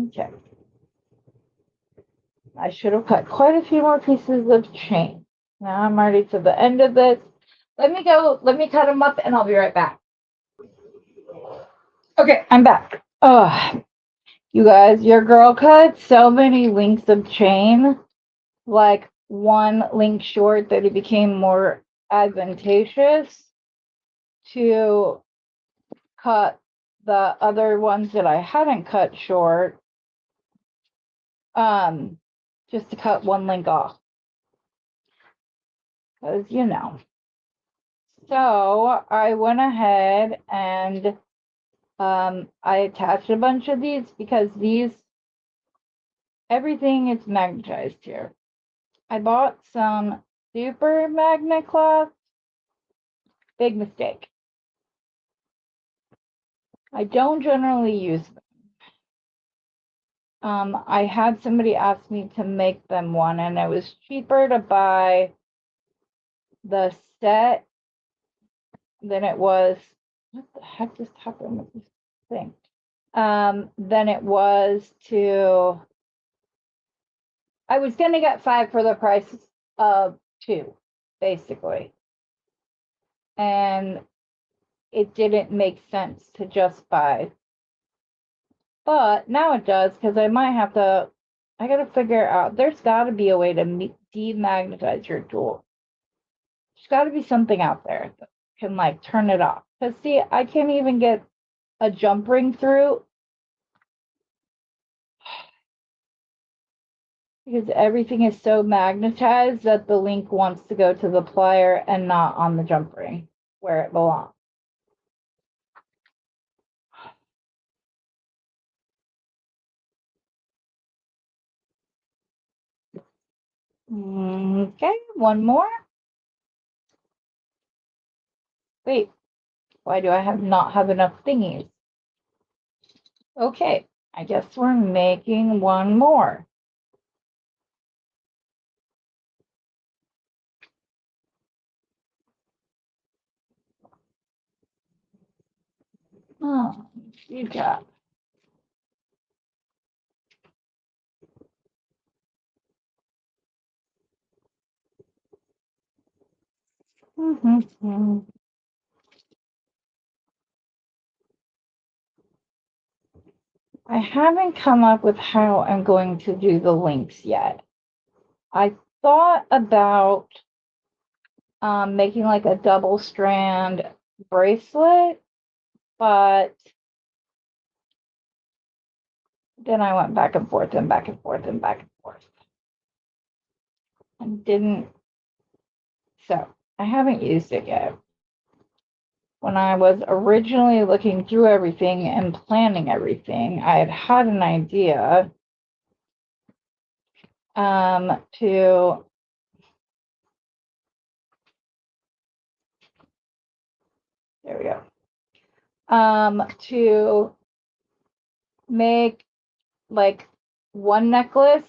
Okay. I should have cut quite a few more pieces of chain. Now I'm already to the end of this. Let me cut them up and I'll be right back. Okay, I'm back. Oh, you guys, your girl cut so many links of chain, like one link short that it became more advantageous to cut the other ones that I hadn't cut short, just to cut one link off, because So I went ahead and I attached a bunch of these because everything is magnetized here. I bought some super magnet cloth. Big mistake. I don't generally use them. I had somebody ask me to make them one, and it was cheaper to buy the set than it was. What the heck just happened with this thing? Than it was to. I was gonna get 5 for the price of 2, basically, and it didn't make sense to just buy. But now it does, because I might have to. I gotta figure out. There's got to be a way to demagnetize your jewel. There's got to be something out there that can like turn it off. Because see, I can't even get a jump ring through because everything is so magnetized that the link wants to go to the plier and not on the jump ring where it belongs. Okay, one more. Wait, why do I not have enough thingies? Okay, I guess we're making one more. Oh, you got. I haven't come up with how I'm going to do the links yet. I thought about making like a double strand bracelet, but then I went back and forth and back and forth and back and forth and didn't. So I haven't used it yet. When I was originally looking through everything and planning everything, I had an idea to there we go. To make like one necklace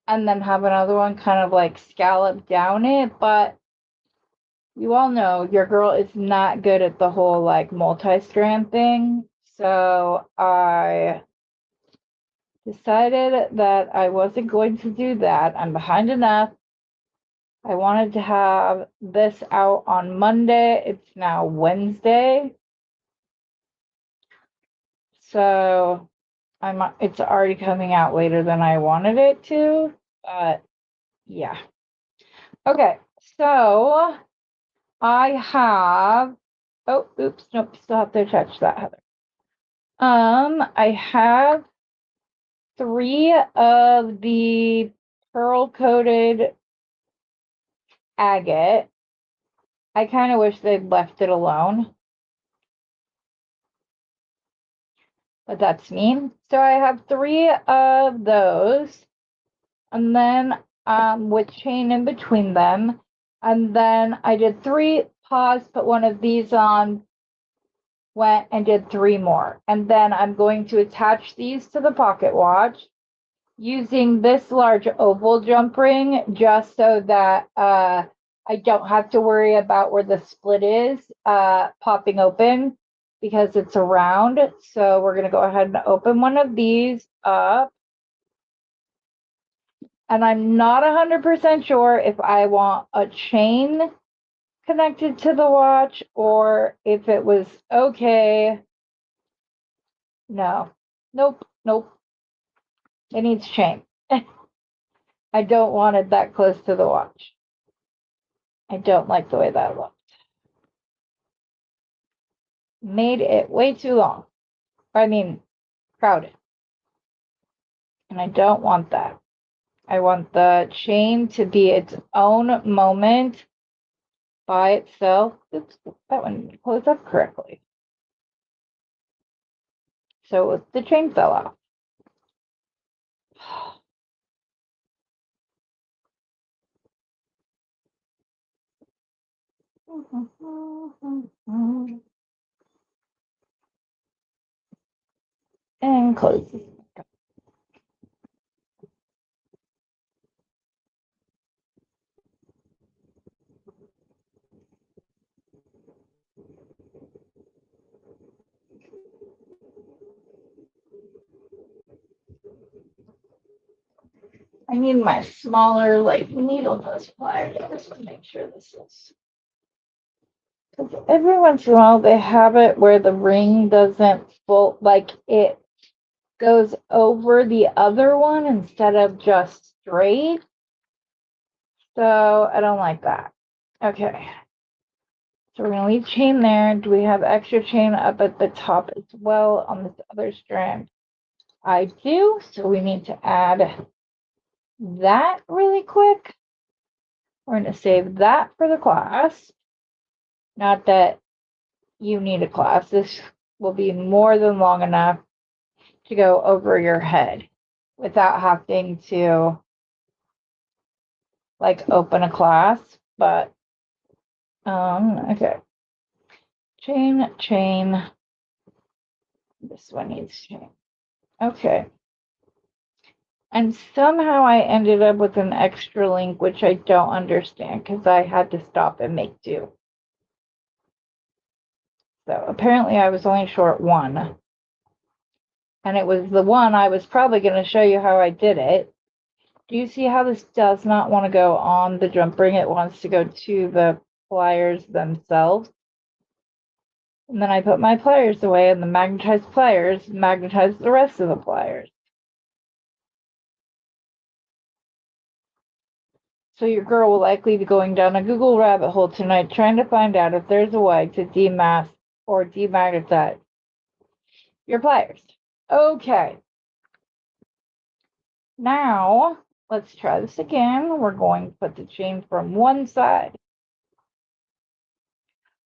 and then have another one kind of like scallop down it, but you all know your girl is not good at the whole like multi-strand thing. So I decided that I wasn't going to do that. I'm behind enough. I wanted to have this out on Monday. It's now Wednesday. So it's already coming out later than I wanted it to, but yeah. Okay, so I have, oh, oops, nope, still have to touch that, Heather. I have 3 of the pearl-coated agate. I kind of wish they'd left it alone, but that's me. So I have 3 of those, and then with chain in between them, and then I did 3, paused, put one of these on, went and did 3 more. And then I'm going to attach these to the pocket watch using this large oval jump ring just so that I don't have to worry about where the split is popping open because it's a round. So we're going to go ahead and open one of these up. And I'm not 100% sure if I want a chain connected to the watch or if it was okay. No, nope. It needs chain. I don't want it that close to the watch. I don't like the way that looked. Made it way too long. I mean, crowded. And I don't want that. I want the chain to be its own moment by itself. Oops, that one closed up correctly. So the chain fell off. And close this. I need my smaller, like, needle nose pliers just to make sure this is. Because every once in a while they have it where the ring doesn't fold, like it goes over the other one instead of just straight. So I don't like that. Okay. So we're going to leave chain there. Do we have extra chain up at the top as well on this other strand? I do. So we need to add that really quick. We're going to save that for the class. Not that you need a class. This will be more than long enough to go over your head without having to like open a class. But okay. Chain. This one needs chain. Okay. And somehow I ended up with an extra link, which I don't understand because I had to stop and make do. So apparently I was only short one. And it was the one I was probably going to show you how I did it. Do you see how this does not want to go on the jump ring? It wants to go to the pliers themselves. And then I put my pliers away, and the magnetized pliers magnetize the rest of the pliers. So your girl will likely be going down a Google rabbit hole tonight trying to find out if there's a way to demask or demagnetize your pliers. Okay. Now, let's try this again. We're going to put the chain from one side.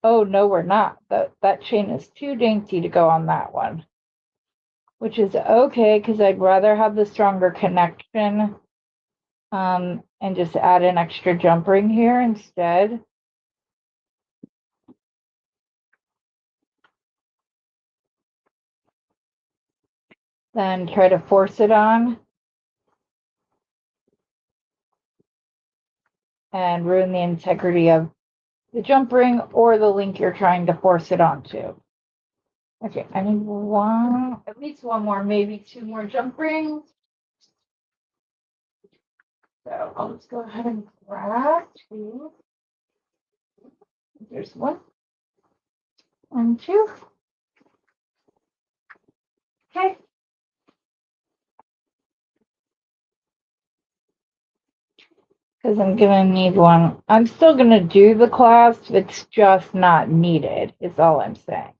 Oh, no, we're not. That chain is too dainty to go on that one. Which is okay, because I'd rather have the stronger connection and just add an extra jump ring here instead. Then try to force it on and ruin the integrity of the jump ring or the link you're trying to force it onto. Okay, I need at least one more, maybe two more jump rings. So I'll just go ahead and grab two. There's one and two. Okay. Because I'm going to need one. I'm still going to do the clasp. It's just not needed, is all I'm saying.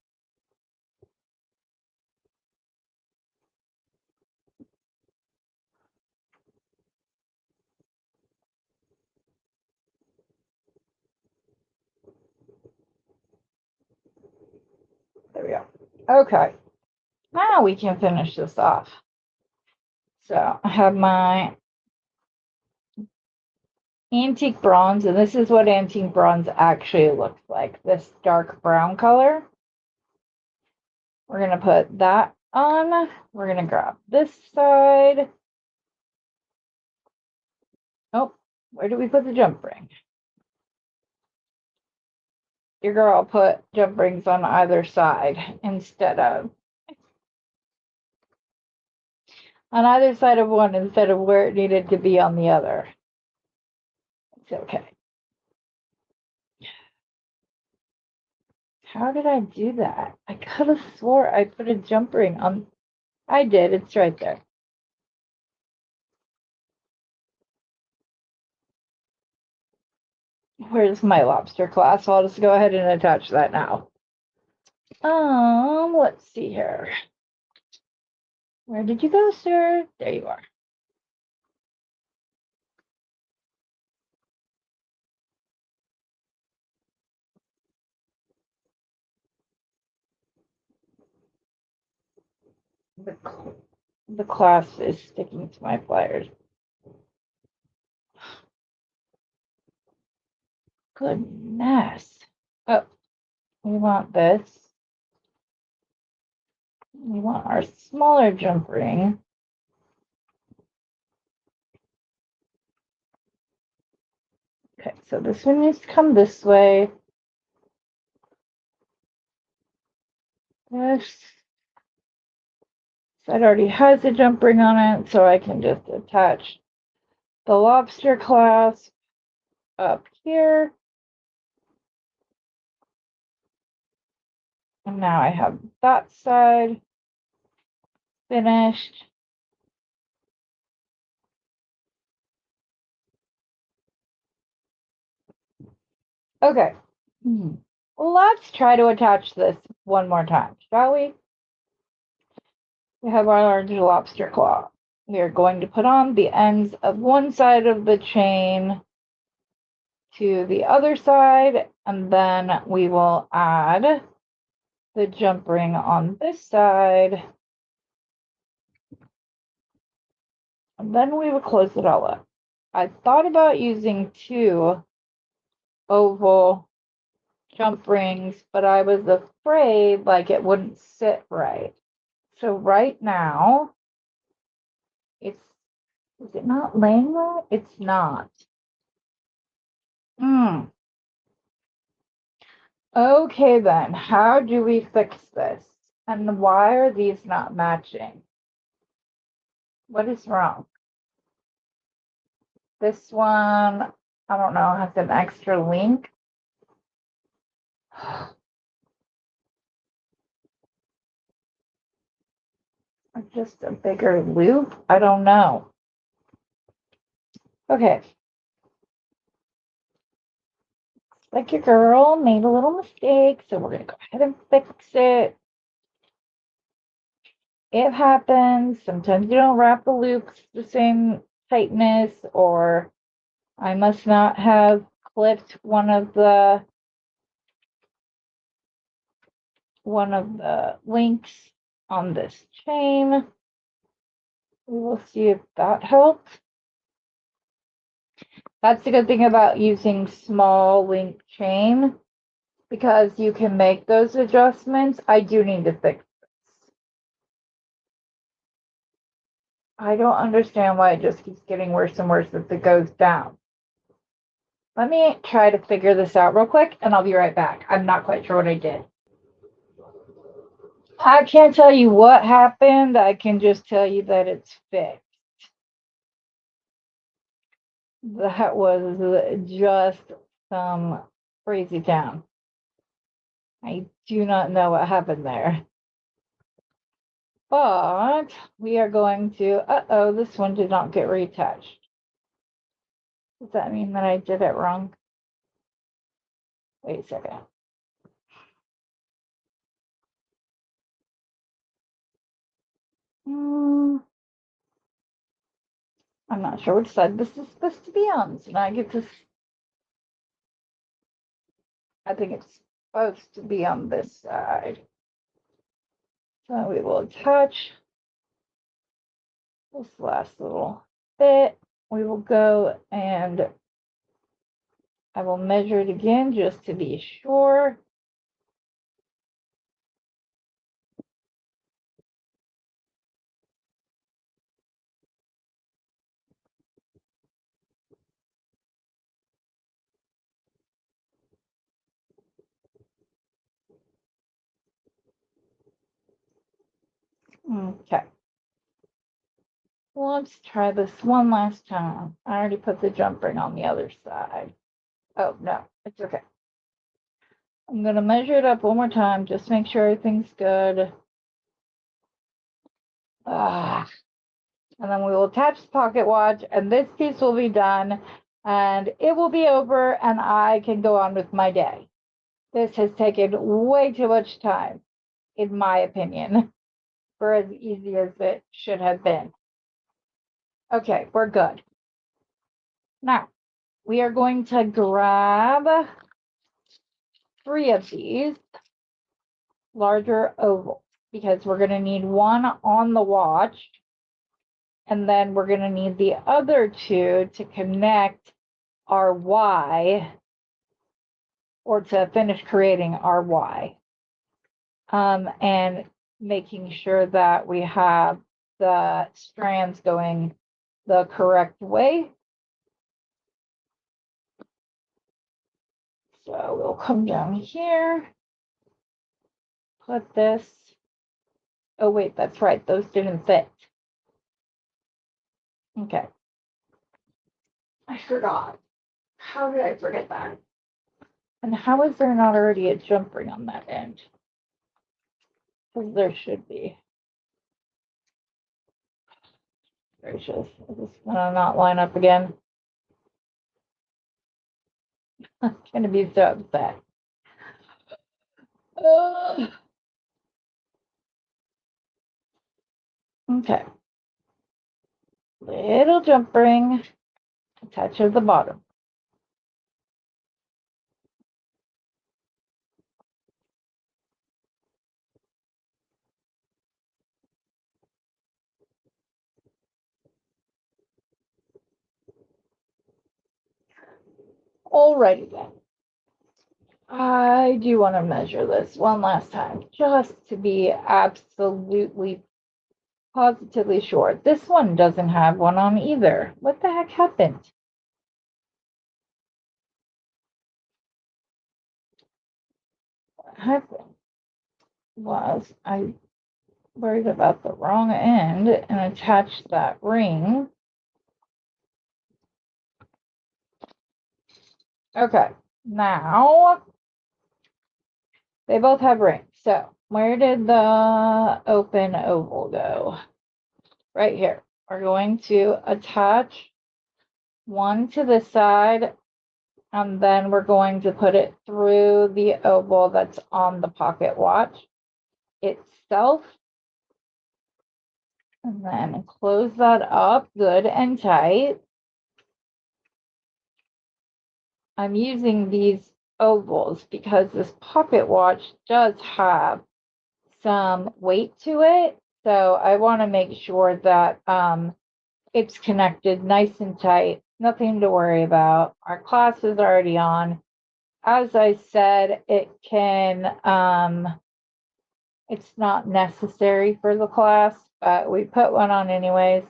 There we go. Okay. Now we can finish this off. So I have my antique bronze, and this is what antique bronze actually looks like, this dark brown color. We're going to put that on. We're going to grab this side. Oh, where do we put the jump ring? Your girl put jump rings on either side instead of on either side of one instead of where it needed to be on the other. It's okay. How did I do that? I could have swore I put a jump ring on. I did. It's right there. Where's my lobster class? I'll just go ahead and attach that now. Let's see here. Where did you go, sir? There you are. The clasp is sticking to my pliers. Goodness. Oh, we want this. We want our smaller jump ring. Okay, so this one needs to come this way. This side already has a jump ring on it, so I can just attach the lobster clasp up here. And now I have that side finished. Okay. Let's try to attach this one more time, shall we? We have our large lobster claw. We are going to put on the ends of one side of the chain to the other side, and then we will add the jump ring on this side. And then we will close it all up. I thought about using 2 oval jump rings, but I was afraid like it wouldn't sit right. So right now, is it not laying right? It's not. Okay then, how do we fix this? And why are these not matching? What is wrong? This one, I don't know, has an extra link. Or just a bigger loop? I don't know. Okay. Like your girl made a little mistake, so we're gonna go ahead and fix it. It happens. Sometimes you don't wrap the loops the same tightness, or I must not have clipped one of the links on this chain. We will see if that helps. That's the good thing about using small link chain, because you can make those adjustments. I do need to fix this. I don't understand why it just keeps getting worse and worse as it goes down. Let me try to figure this out real quick, and I'll be right back. I'm not quite sure what I did. I can't tell you what happened. I can just tell you that it's fixed. That was just some crazy town. I do not know what happened there. But we are going to, this one did not get reattached. Does that mean that I did it wrong? Wait a second. I'm not sure which side this is supposed to be on. So now I get this. I think it's supposed to be on this side. So we will attach this last little bit. We will go and I will measure it again just to be sure. Okay. Well, let's try this one last time. I already put the jump ring on the other side. Oh, no, it's okay. I'm going to measure it up one more time. Just make sure everything's good. And then we will attach the pocket watch, and this piece will be done, and it will be over, and I can go on with my day. This has taken way too much time, in my opinion, for as easy as it should have been. Okay, we're good. Now, we are going to grab 3 of these larger ovals, because we're going to need one on the watch, and then we're going to need the other 2 to connect our Y or to finish creating our Y. And making sure that we have the strands going the correct way. So we'll come down here, put this. Oh, wait, that's right. Those didn't fit. Okay. I forgot. How did I forget that? And how is there not already a jump ring on that end? Because there should be. Gracious. Is this gonna not line up again? I'm gonna be so upset. Okay. Little jump ring, attach at the bottom. Alrighty then. I do want to measure this one last time, just to be absolutely positively sure. This one doesn't have one on either. What the heck happened? What happened was I worried about the wrong end and attached that ring. Okay, now they both have rings. So where did the open oval go? Right here. We're going to attach one to this side, and then we're going to put it through the oval that's on the pocket watch itself. And then close that up good and tight. I'm using these ovals because this pocket watch does have some weight to it. So I want to make sure that it's connected nice and tight. Nothing to worry about. Our class is already on. As I said, it can, it's not necessary for the class, but we put one on anyways.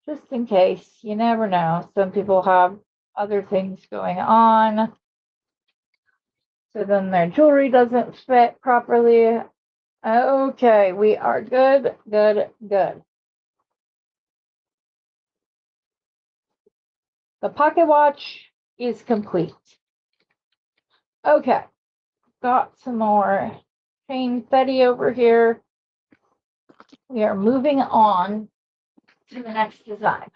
Just in case, you never know. Some people have other things going on. So then their jewelry doesn't fit properly. Okay, we are good, good, good. The pocket watch is complete. Okay, got some more confetti over here. We are moving on to the next design.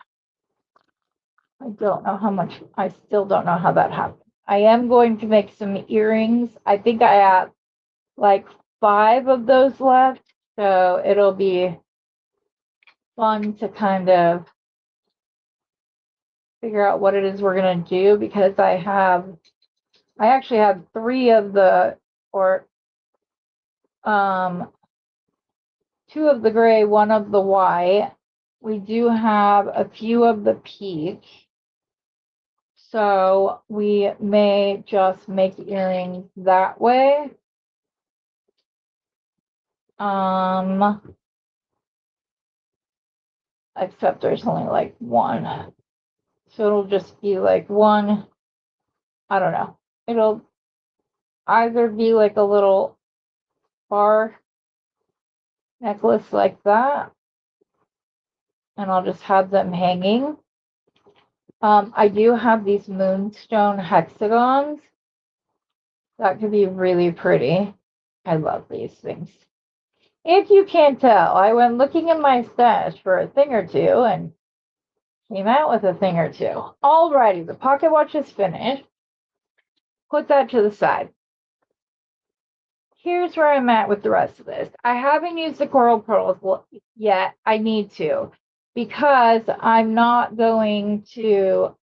I don't know how much, I still don't know how that happened. I am going to make some earrings. I think I have like 5 of those left, so it'll be fun to kind of figure out what it is we're going to do, because I actually have 3 of the, or 2 of the gray, 1 of the white. We do have a few of the peach. So we may just make earrings that way. Except there's only like 1. So it'll just be like 1. I don't know. It'll either be like a little bar necklace like that, and I'll just have them hanging. I do have these moonstone hexagons. That could be really pretty. I love these things. If you can't tell, I went looking in my stash for a thing or two and came out with a thing or two. Alrighty, the pocket watch is finished. Put that to the side. Here's where I'm at with the rest of this. I haven't used the coral pearls yet. I need to, because I'm not going to,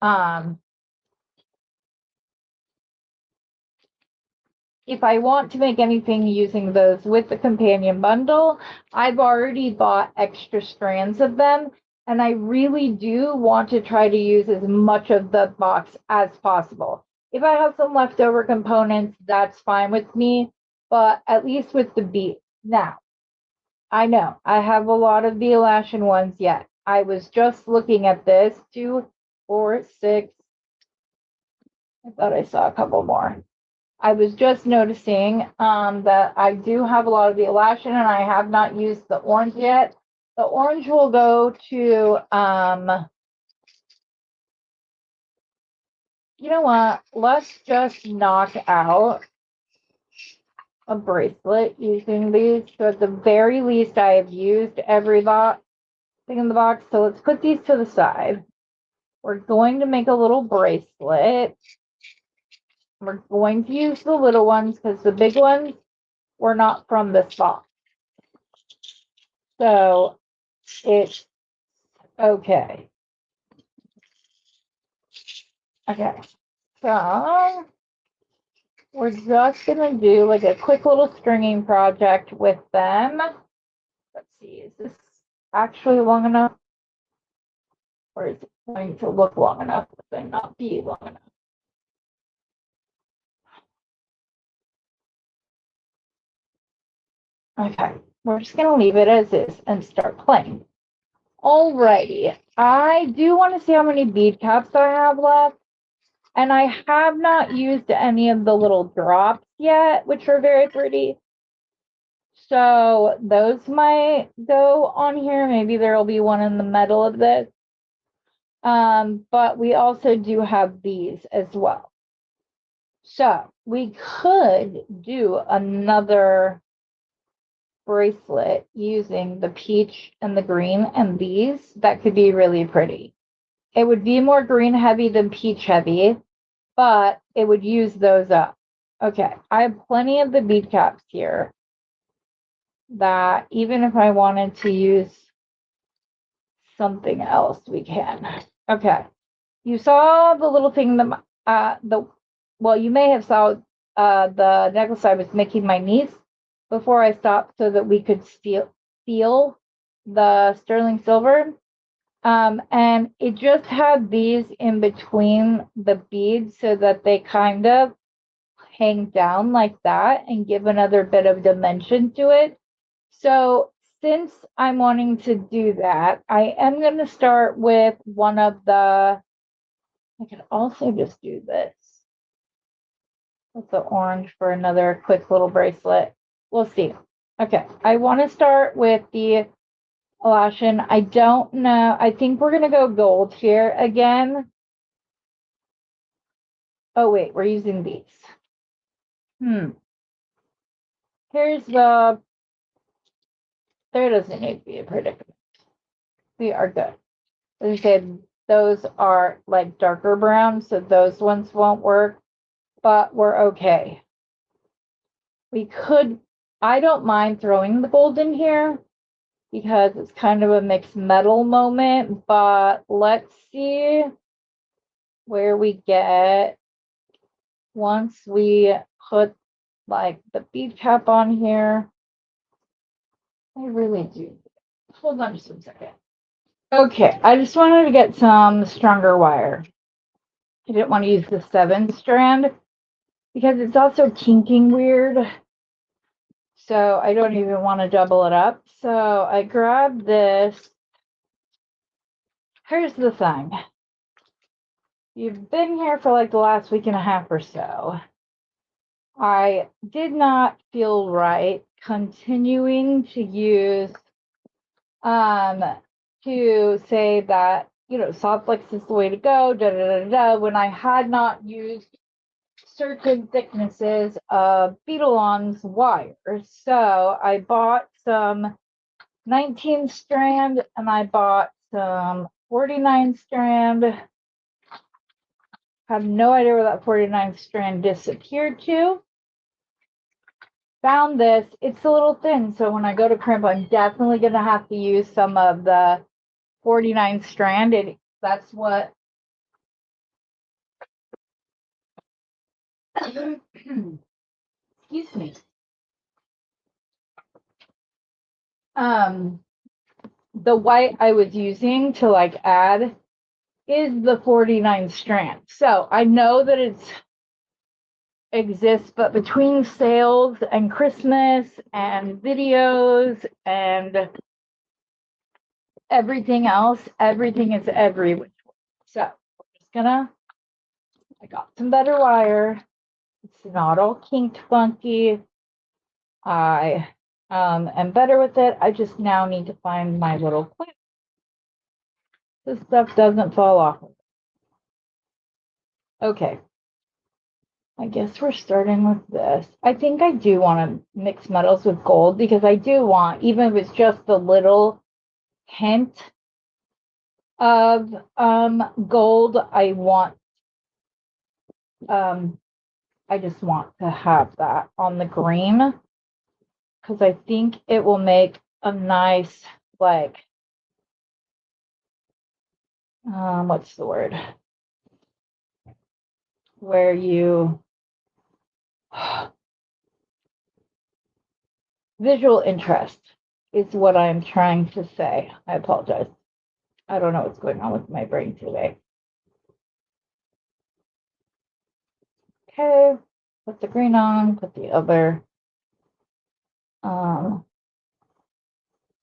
if I want to make anything using those with the companion bundle, I've already bought extra strands of them, and I really do want to try to use as much of the box as possible. If I have some leftover components, that's fine with me, but at least with the beads. Now, I know I have a lot of the elashin ones yet. I was just looking at this, 2, 4, 6. I thought I saw a couple more. I was just noticing that I do have a lot of the elashin and I have not used the orange yet. The orange will go to, you know what? Let's just knock out a bracelet using these. So at the very least, I have used every thing in the box. So let's put these to the side. We're going to make a little bracelet. We're going to use the little ones because the big ones were not from this box. So it's okay. Okay. So we're just going to do like a quick little stringing project with them. Let's see, is this actually long enough? Or is it going to look long enough but not be long enough? Okay, we're just gonna leave it as is and start playing. Alrighty, I do want to see how many bead caps I have left. And I have not used any of the little drops yet, which are very pretty. So those might go on here. Maybe there'll be one in the middle of this. But we also do have these as well. So we could do another bracelet using the peach and the green and these. That could be really pretty. It would be more green heavy than peach heavy, but it would use those up. Okay, I have plenty of the bead caps here that even if I wanted to use something else, we can. Okay, you saw the little thing, well, you may have saw the necklace I was making my niece before I stopped so that we could feel the sterling silver. And it just had these in between the beads so that they kind of hang down like that and give another bit of dimension to it. So since I'm wanting to do that, I am going to start with one of the, I could also just do this with the orange for another quick little bracelet. We'll see. Okay, I want to start with the elashin. I don't know. I think we're going to go gold here again. Oh, wait, we're using these. Here's the, there doesn't need to be a predicament. We are good. As I said, those are like darker brown, so those ones won't work, but we're okay. We could, I don't mind throwing the gold in here because it's kind of a mixed metal moment, but let's see where we get once we put like the bead cap on here. I really do. Hold on just a second. Okay, I just wanted to get some stronger wire. I didn't want to use the 7 strand because it's also kinking weird. So I don't even want to double it up. So I grabbed this. Here's the thing. You've been here for like the last week and a half or so. I did not feel right continuing to use to say that, you know, soft flex is the way to go, when I had not used certain thicknesses of Beadalong's wires. So I bought some 19 strand and I bought some 49 strand. Have no idea where that 49 strand disappeared to. Found this. It's a little thin, so when I go to crimp, I'm definitely going to have to use some of the 49 strand. That's what excuse me. The white I was using to like add is the 49 strand. So I know that it's exist, but between sales and Christmas and videos and everything else, everything is every which way. So we're just gonna, I got some better wire. It's not all kinked funky. I am better with it. I just now need to find my little clip. This stuff doesn't fall off. Okay. I guess we're starting with this. I think I do want to mix metals with gold because I do want, even if it's just a little hint of gold, I want, I just want to have that on the green because I think it will make a nice, like, what's the word? Where you visual interest is what I'm trying to say. I apologize. I don't know what's going on with my brain today. Okay, put the green on, put the other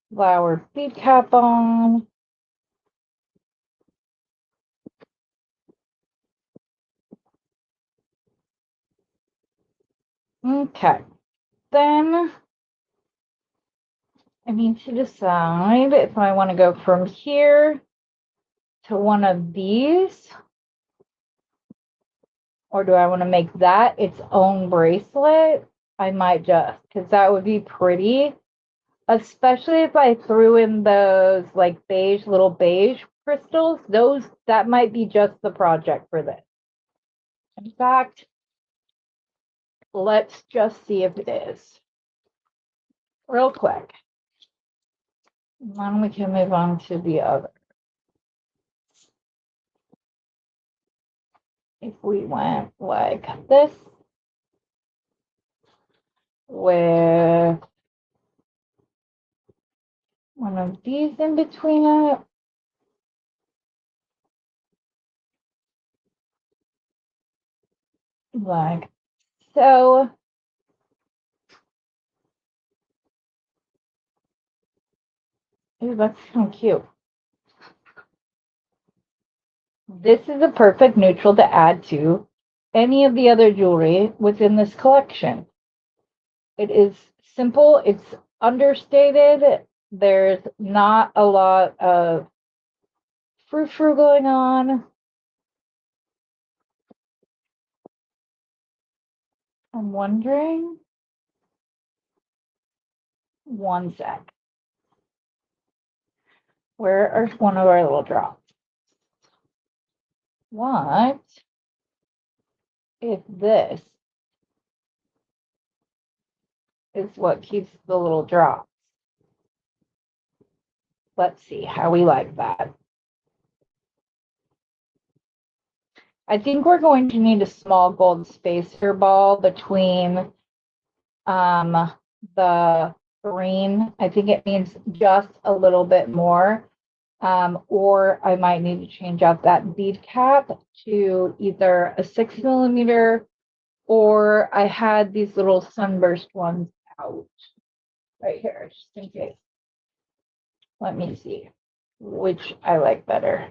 flower bead cap on. Okay, then I need to decide if I want to go from here to one of these, or do I want to make that its own bracelet? I might just, because that would be pretty, especially if I threw in those like little beige crystals. That might be just the project for this. In fact, let's just see if it is real quick. Then we can move on to the other. If we went like this with one of these in between it, like so. Ooh, that's kind of cute. This is a perfect neutral to add to any of the other jewelry within this collection. It is simple, it's understated, there's not a lot of frou-frou going on. I'm wondering, one sec. Where are one of our little drops? What if this is what keeps the little drops? Let's see how we like that. I think we're going to need a small gold spacer ball between the green. I think it means just a little bit more. Or I might need to change out that bead cap to either a 6mm, or I had these little sunburst ones out right here, just in case. Let me see which I like better.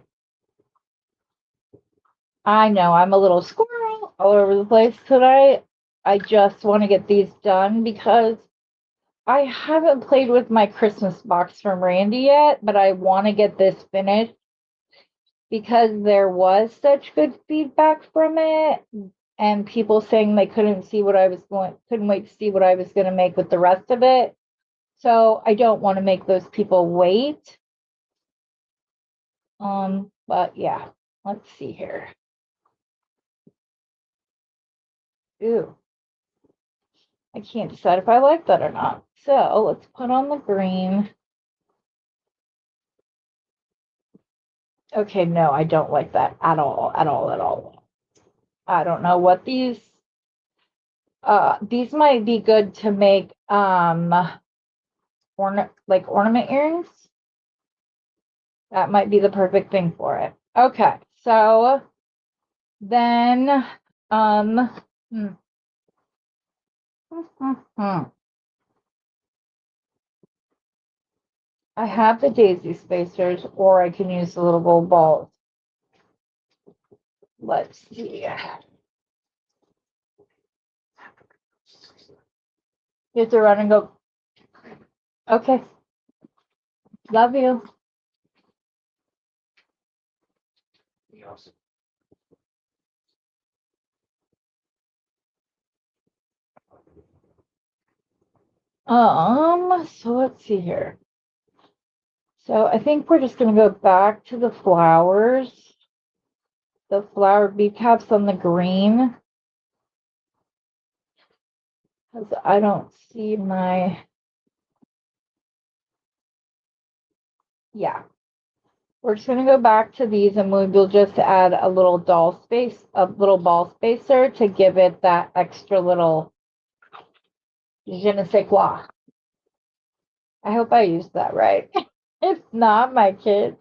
I know I'm a little squirrel all over the place tonight. I just want to get these done because I haven't played with my Christmas box from Randy yet, but I want to get this finished because there was such good feedback from it and people saying they couldn't wait to see what I was going to make with the rest of it. So I don't want to make those people wait. But yeah, let's see here. Ooh, I can't decide if I like that or not. So let's put on the green. Okay, no, I don't like that at all, at all, at all. I don't know what these might be good to make ornament earrings. That might be the perfect thing for it. Okay, so then I have the daisy spacers, or I can use the little gold balls. Let's see. You have to run and go. Okay. Love you. So let's see here. So I think we're just gonna go back to the flowers. The flower bead caps on the green. Because I don't see my, yeah. We're just gonna go back to these and we'll just add a little ball spacer to give it that extra little je ne sais quoi. I hope I used that right. If not, my kids,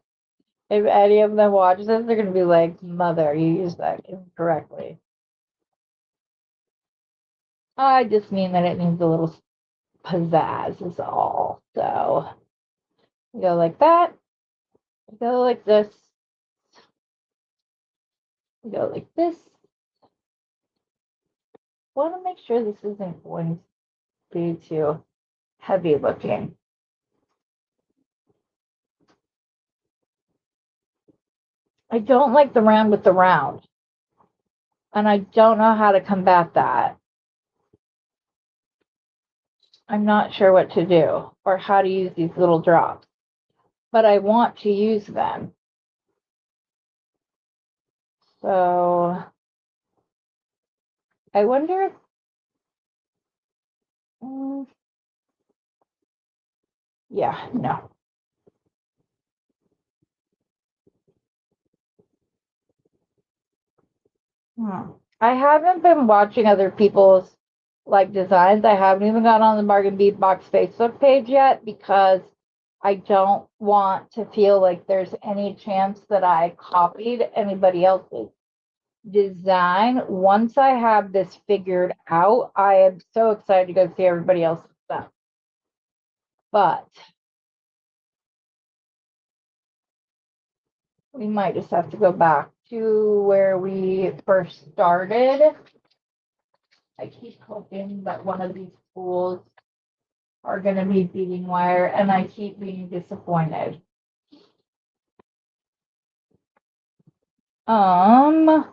if any of them watch this, they're gonna be like, Mother, you used that incorrectly. I just mean that it needs a little pizzazz is all. So you go like that, you go like this, you go like this. Want to make sure this isn't going to be too heavy looking. I don't like the round with the round, and I don't know how to combat that. I'm not sure what to do or how to use these little drops, but I want to use them. So I wonder if, yeah, no. I haven't been watching other people's like designs. I haven't even got on the Bargain Bead Box Facebook page yet because I don't want to feel like there's any chance that I copied anybody else's design. Once I have this figured out, I am so excited to go see everybody else's stuff. But we might just have to go back to where we first started. I keep hoping that one of these spools are going to be beading wire, and I keep being disappointed. Let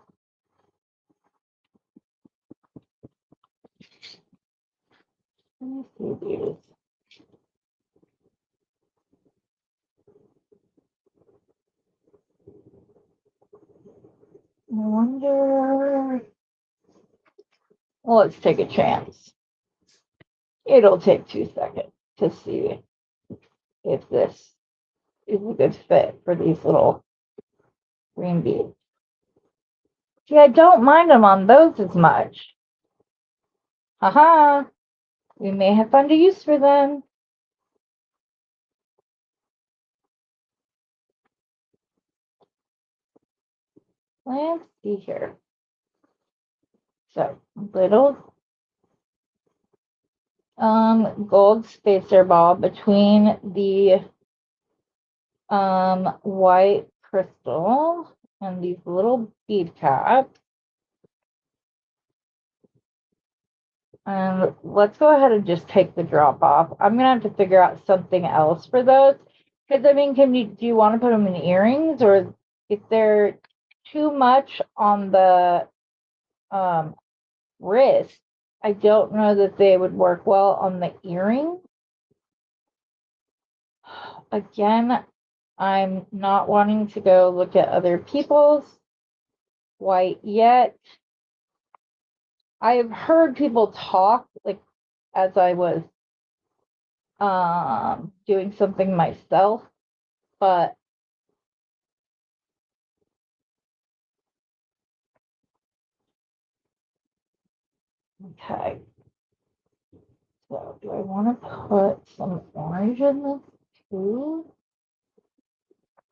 me see these. I wonder. Well, let's take a chance. It'll take 2 seconds to see if this is a good fit for these little green beads. See, I don't mind them on those as much. Haha. We may have found a use for them. Let's see here. So, little gold spacer ball between the white crystal and these little bead caps. And let's go ahead and just take the drop off. I'm gonna have to figure out something else for those. Because I mean, do you want to put them in earrings, or if they're too much on the wrist, I don't know that they would work well on the earring. Again, I'm not wanting to go look at other people's white yet. I have heard people talk like as I was doing something myself, but okay. So do I want to put some orange in this too?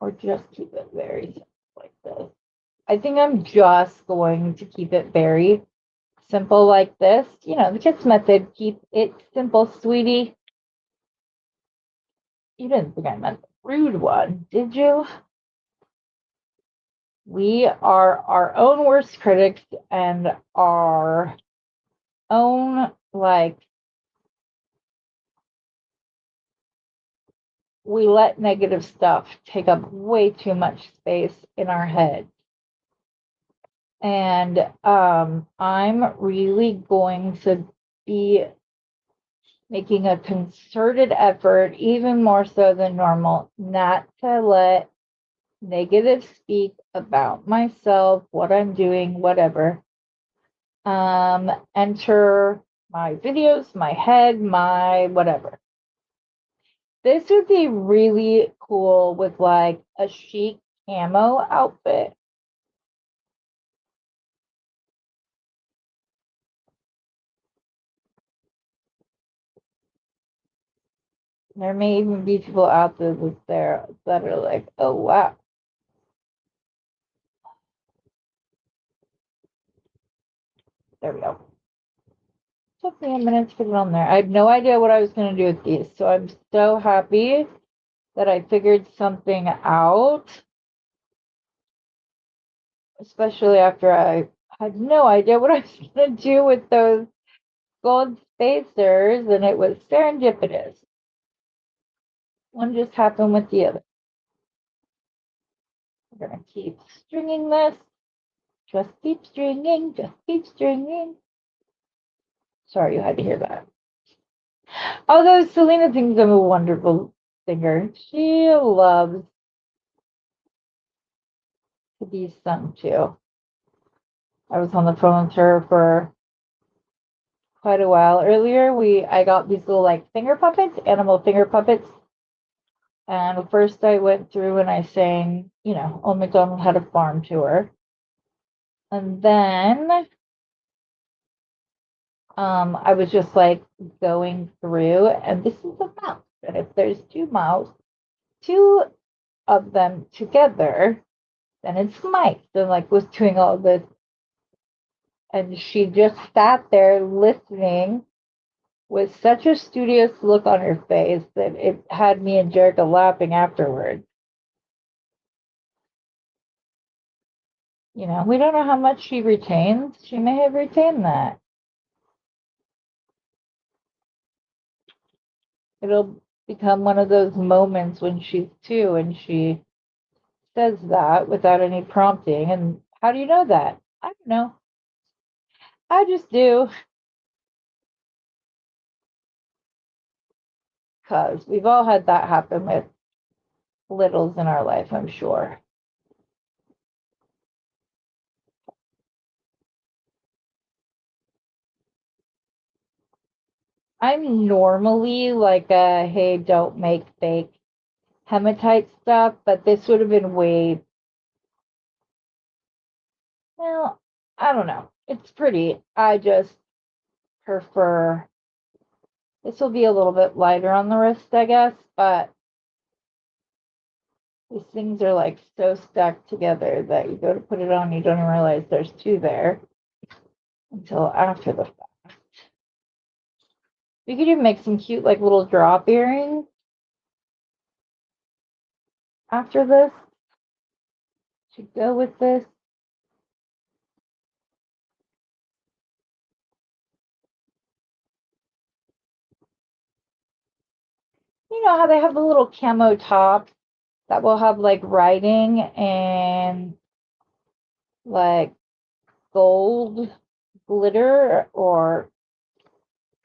Or just keep it very simple like this? I think I'm just going to keep it very simple like this. You know, the kids method, keep it simple, sweetie. You didn't think I meant the rude one, did you? We are our own worst critics and our own, like, we let negative stuff take up way too much space in our head. And I'm really going to be making a concerted effort, even more so than normal, not to let negative speak about myself, what I'm doing, whatever, enter my videos, my head, my whatever. This would be really cool with like a chic camo outfit. There may even be people out there that are like, oh wow. There we go. Took me a minute to put it on there. I had no idea what I was going to do with these, so I'm so happy that I figured something out, especially after I had no idea what I was going to do with those gold spacers, and it was serendipitous. One just happened with the other. We're going to keep stringing this. Just keep stringing, just keep stringing. Sorry you had to hear that. Although Selena thinks I'm a wonderful singer, she loves to be sung to. I was on the phone with her for quite a while earlier. I got these little like finger puppets, animal finger puppets. And first I went through and I sang, you know, Old MacDonald Had a Farm to her. And then I was just like going through, and this is a mouse. And if there's two of them together, then it's mice. And like was doing all this. And she just sat there listening with such a studious look on her face that it had me and Jerica laughing afterwards. You know, we don't know how much she retains. She may have retained that. It'll become one of those moments when she's 2 and she says that without any prompting. And how do you know that? I don't know. I just do. Because we've all had that happen with littles in our life, I'm sure. I'm normally like a hey, don't make fake hematite stuff, but this would have been way, well, I don't know. It's pretty. I just prefer this will be a little bit lighter on the wrist, I guess, but these things are like so stacked together that you go to put it on, you don't even realize there's 2 there until after the fact. We could even make some cute like little drop earrings after this to go with this. You know how they have the little camo tops that will have like writing and like gold glitter, or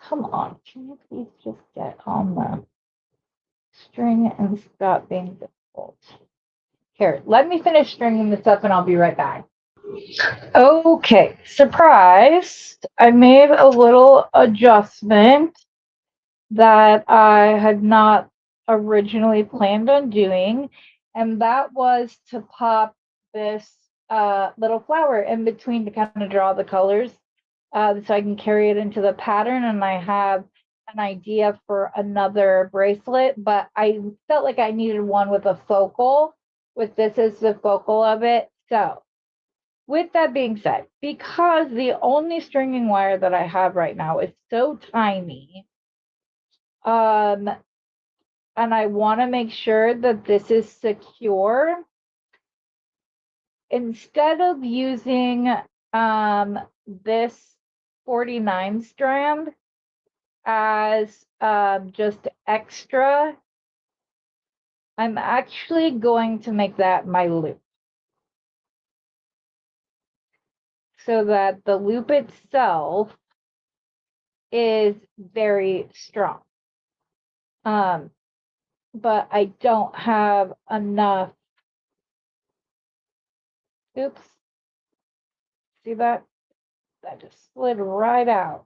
come on, can you please just get on the string and stop being difficult? Here, let me finish stringing this up and I'll be right back. Okay, surprise. I made a little adjustment that I had not originally planned on doing, and that was to pop this little flower in between to kind of draw the colors, so I can carry it into the pattern. And I have an idea for another bracelet, but I felt like I needed one with a focal, with this as the focal of it. So with that being said, because the only stringing wire that I have right now is so tiny, and I want to make sure that this is secure, instead of using this 49 strand as just extra, I'm actually going to make that my loop, so that the loop itself is very strong. But I don't have enough. Oops. See that? That just slid right out.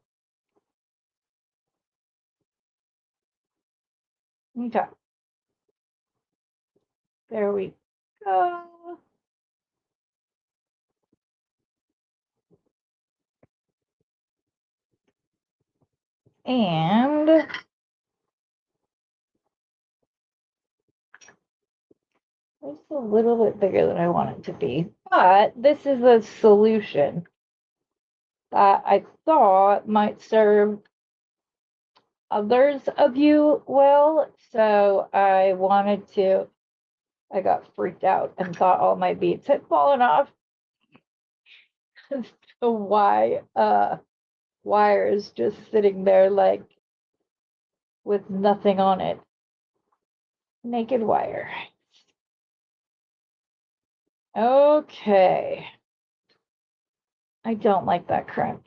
Okay. There we go. And it's a little bit bigger than I want it to be, but this is a solution that I thought might serve others of you well. So I got freaked out and thought all my beads had fallen off. So why wires just sitting there like with nothing on it? Naked wire. Okay. I don't like that crimp.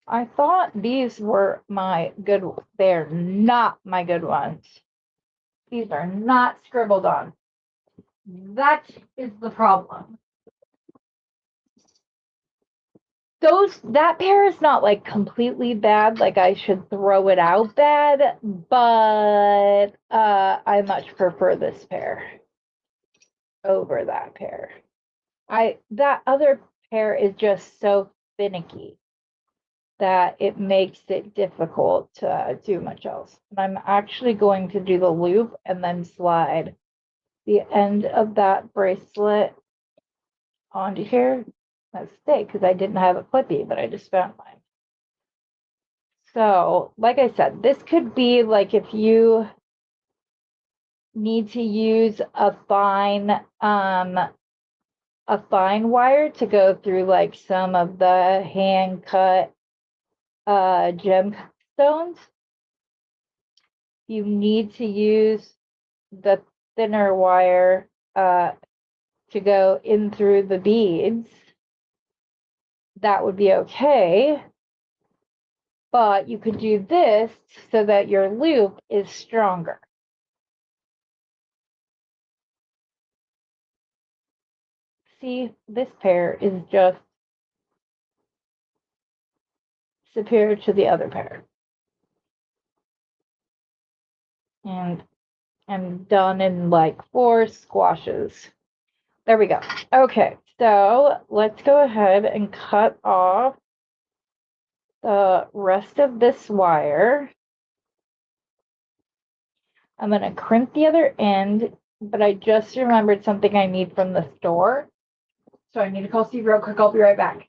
I thought these were my good ones. They're not my good ones. These are not scribbled on. That is the problem. That pair is not like completely bad, like I should throw it out bad, but I much prefer this pair over that pair. That other pair is just so finicky that it makes it difficult to do much else. And I'm actually going to do the loop and then slide the end of that bracelet onto here. Let's stay, because I didn't have a clippy, but I just found mine. So, like I said, this could be like if you need to use a fine wire to go through like some of the hand cut gemstones. You need to use the thinner wire to go in through the beads. That would be okay. But you could do this so that your loop is stronger. See, this pair is just superior to the other pair. And I'm done in like 4 squashes. There we go. Okay, so let's go ahead and cut off the rest of this wire. I'm going to crimp the other end, but I just remembered something I need from the store. So I need to call Steve real quick. I'll be right back.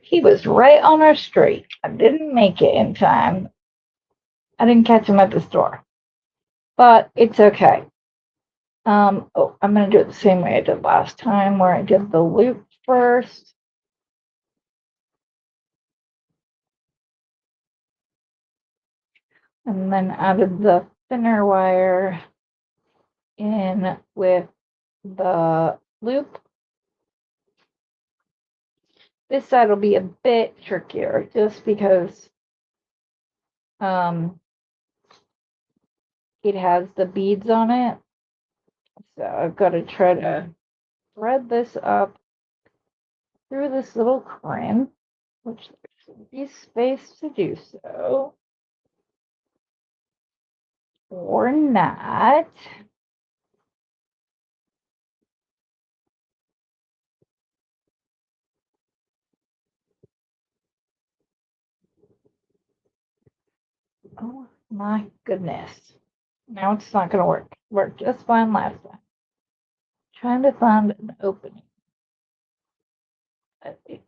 He was right on our street. I didn't make it in time. I didn't catch him at the store, but it's okay. I'm going to do it the same way I did last time, where I did the loop first. And then added the thinner wire in with the loop. This side will be a bit trickier just because it has the beads on it. So I've got to try to thread this up through this little crimp, which there should be space to do so. Or not. Oh my goodness. Now it's not going to work. Worked just fine last time. Trying to find an opening. I think.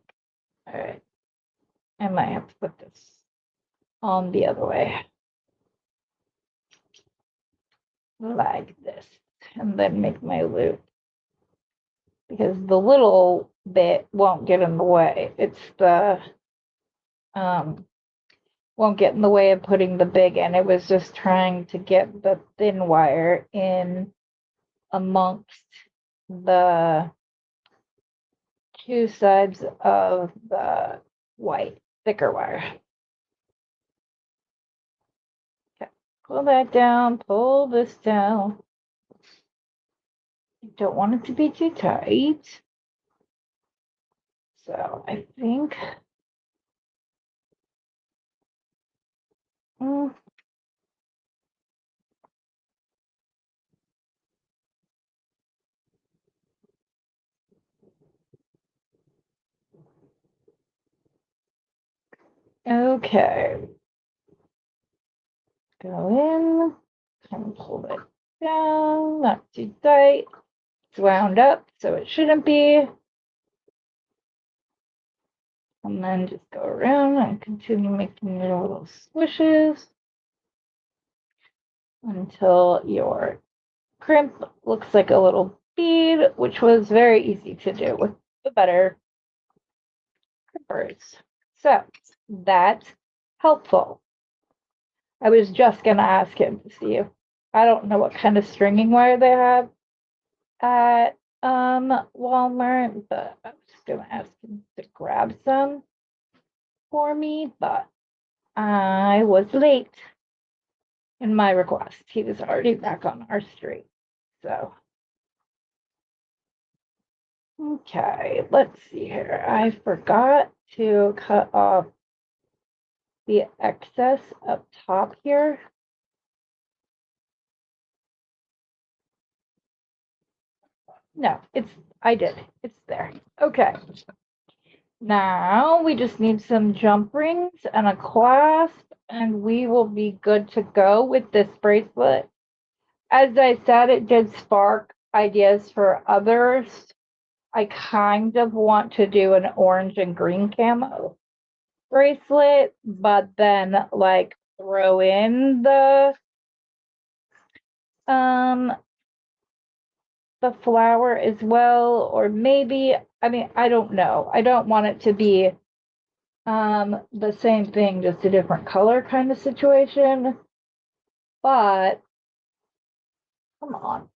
All right. I might have to put this on the other way. Like this. And then make my loop. Because the little bit won't get in the way. It's the won't get in the way of putting the big in. It was just trying to get the thin wire in amongst the two sides of the white thicker wire. Okay. Pull that down, pull this down. You don't want it to be too tight. So I think okay. Go in and pull it down, not too tight. It's wound up, so it shouldn't be. And then just go around and continue making your little swishes until your crimp looks like a little bead, which was very easy to do with the better crimpers. So that's helpful. I was just going to ask him to see if, I don't know what kind of stringing wire they have at Walmart, but I was just going to ask him to grab some for me, but I was late in my request. He was already back on our street. So, okay, let's see here. I forgot to cut off the excess up top here. No, I did. It's there. Okay. Now we just need some jump rings and a clasp, and we will be good to go with this bracelet. As I said, it did spark ideas for others. I kind of want to do an orange and green camo bracelet, but then like throw in the flower as well, or maybe, I mean, I don't know. I don't want it to be the same thing, just a different color kind of situation. But come on.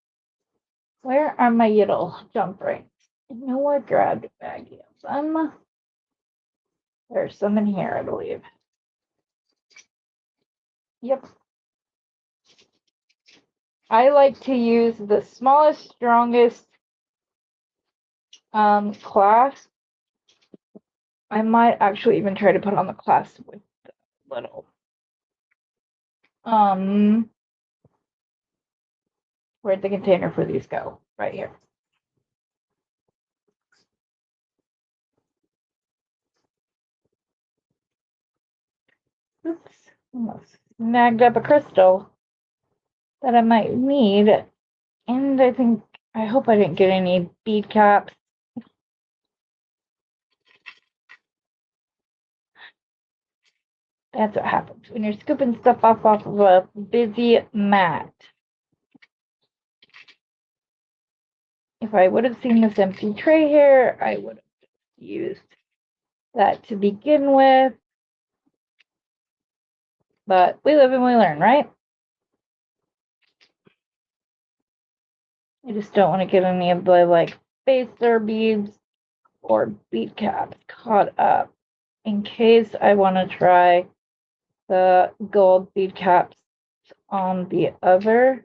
Where are my little jump rings? I know I grabbed a baggie of them. There's some in here, I believe. Yep. I like to use the smallest, strongest clasp. I might actually even try to put on the clasp with the little where'd the container for these go? Right here. Oops, almost snagged up a crystal that I might need. And I hope I didn't get any bead caps. That's what happens when you're scooping stuff off of a busy mat. If I would have seen this empty tray here, I would have used that to begin with. But we live and we learn, right? I just don't want to get any of the like spacer beads or bead caps caught up in case I want to try the gold bead caps on the other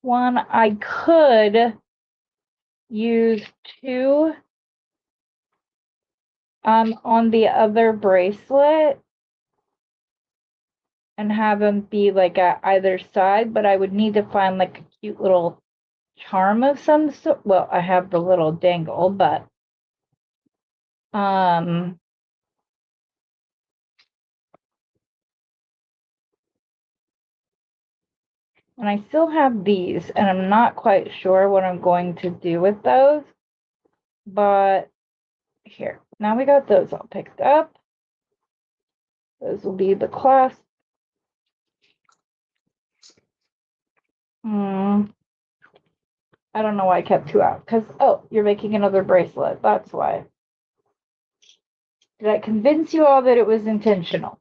one. I could use two on the other bracelet and have them be like at either side, but I would need to find like a cute little charm of some sort. Well, I have the little dangle, but And I still have these, and I'm not quite sure what I'm going to do with those. But here, now we got those all picked up. Those will be the clasp. I don't know why I kept two out. Because, oh, you're making another bracelet. That's why. Did I convince you all that it was intentional?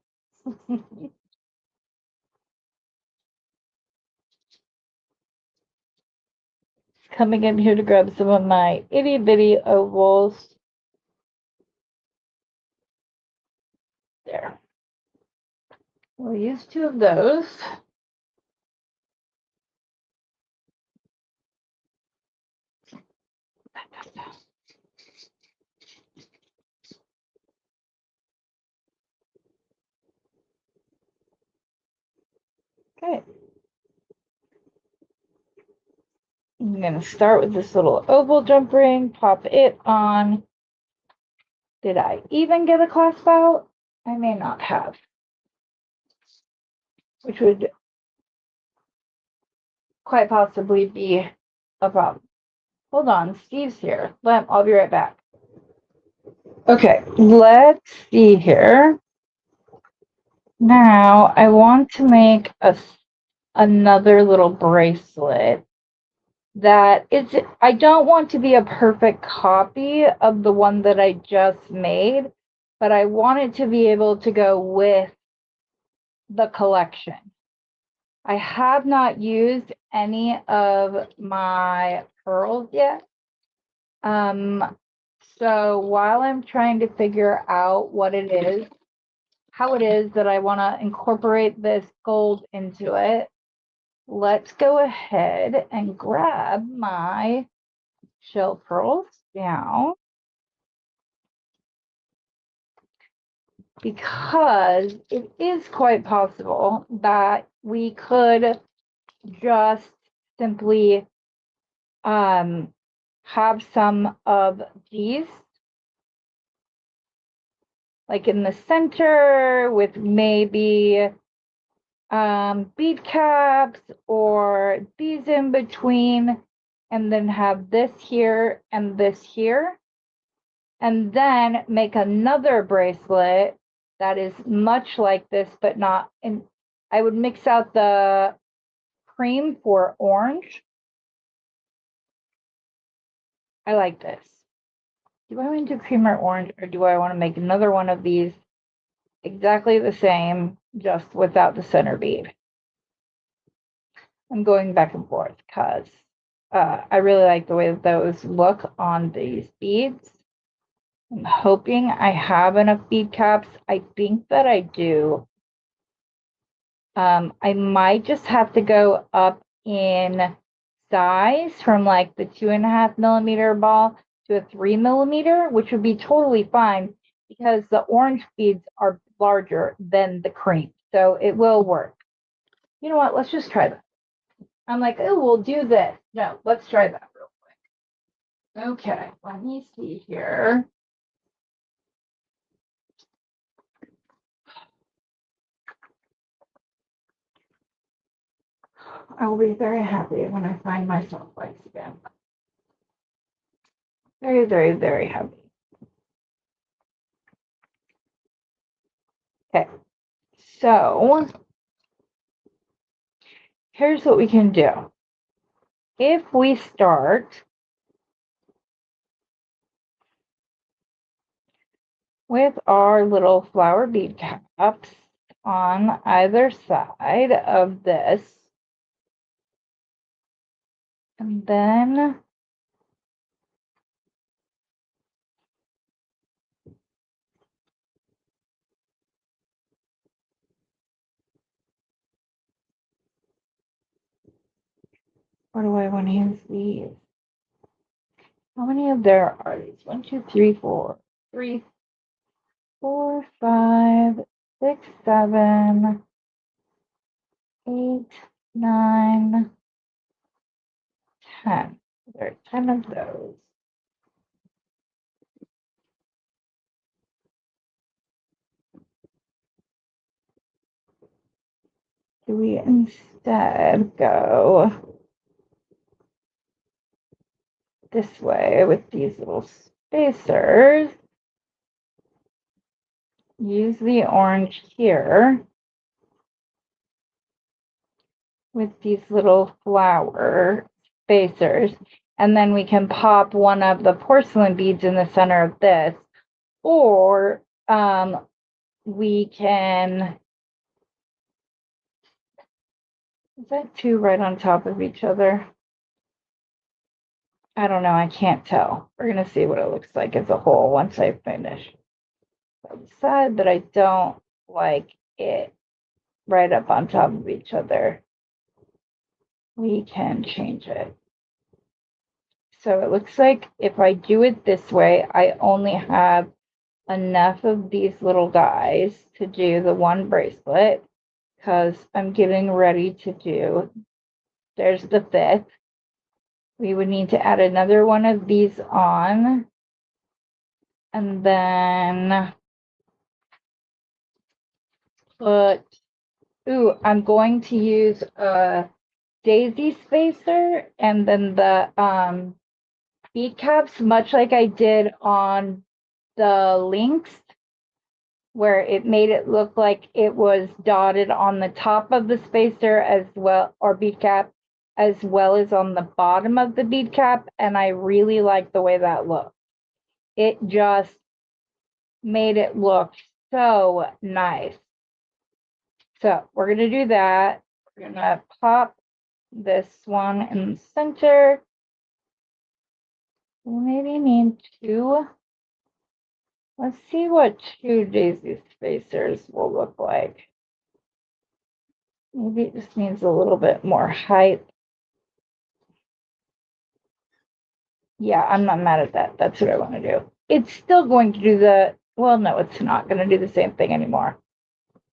Coming in here to grab some of my itty bitty ovals. There. We'll use two of those. Okay. I'm going to start with this little oval jump ring, pop it on. Did I even get a clasp out? I may not have, which would quite possibly be a problem. Hold on, Steve's here. I'll be right back. Okay, let's see here. Now I want to make another little bracelet that I don't want to be a perfect copy of the one that I just made, but I want it to be able to go with the collection. I have not used any of my pearls yet. So while I'm trying to figure out how it is that I want to incorporate this gold into it, let's go ahead and grab my shell pearls down, because it is quite possible that we could just simply have some of these like in the center with maybe bead caps or these in between, and then have this here and this here, and then make another bracelet that is much like this, but not in. I would mix out the cream for orange. I like this. Do I want to do cream or orange, or do I want to make another one of these exactly the same, just without the center bead? I'm going back and forth because I really like the way that those look on these beads. I'm hoping I have enough bead caps. I think that I do. I might just have to go up in size from like the 2.5 millimeter ball to a 3 millimeter, which would be totally fine because the orange beads are larger than the cream. So it will work. You know what? Let's just try that. I'm like, oh, we'll do this. No, let's try that real quick. Okay, let me see here. I will be very happy when I find myself legs again. Very, very, very happy. Okay, so here's what we can do. If we start with our little flower bead caps on either side of this, and then what do I want to use these? How many of there are these? 1, 2, 3, 4. 3, 4, 5, 6, 7, 8, 9, 10. There are 10 of those. do we instead go this way with these little spacers? Use the orange here with these little flower spacers, and then we can pop one of the porcelain beads in the center of this, or we can, is that two right on top of each other? I don't know, I can't tell. We're gonna see what it looks like as a whole once I finish. I decide that I don't like it right up on top of each other. We can change it. So it looks like if I do it this way, I only have enough of these little guys to do the one bracelet, because I'm getting ready to do, there's the fifth. We would need to add another one of these on, and then put, I'm going to use a daisy spacer and then the bead caps, much like I did on the links, where it made it look like it was dotted on the top of the spacer as well, or bead cap, as well as on the bottom of the bead cap. And I really like the way that looked. It just made it look so nice. So we're going to do that. We're going to pop this one in the center. We maybe need two. Let's see what two daisy spacers will look like. Maybe it just needs a little bit more height. Yeah, I'm not mad at that. That's what I want to do. It's still going to do the, well, no, it's not going to do the same thing anymore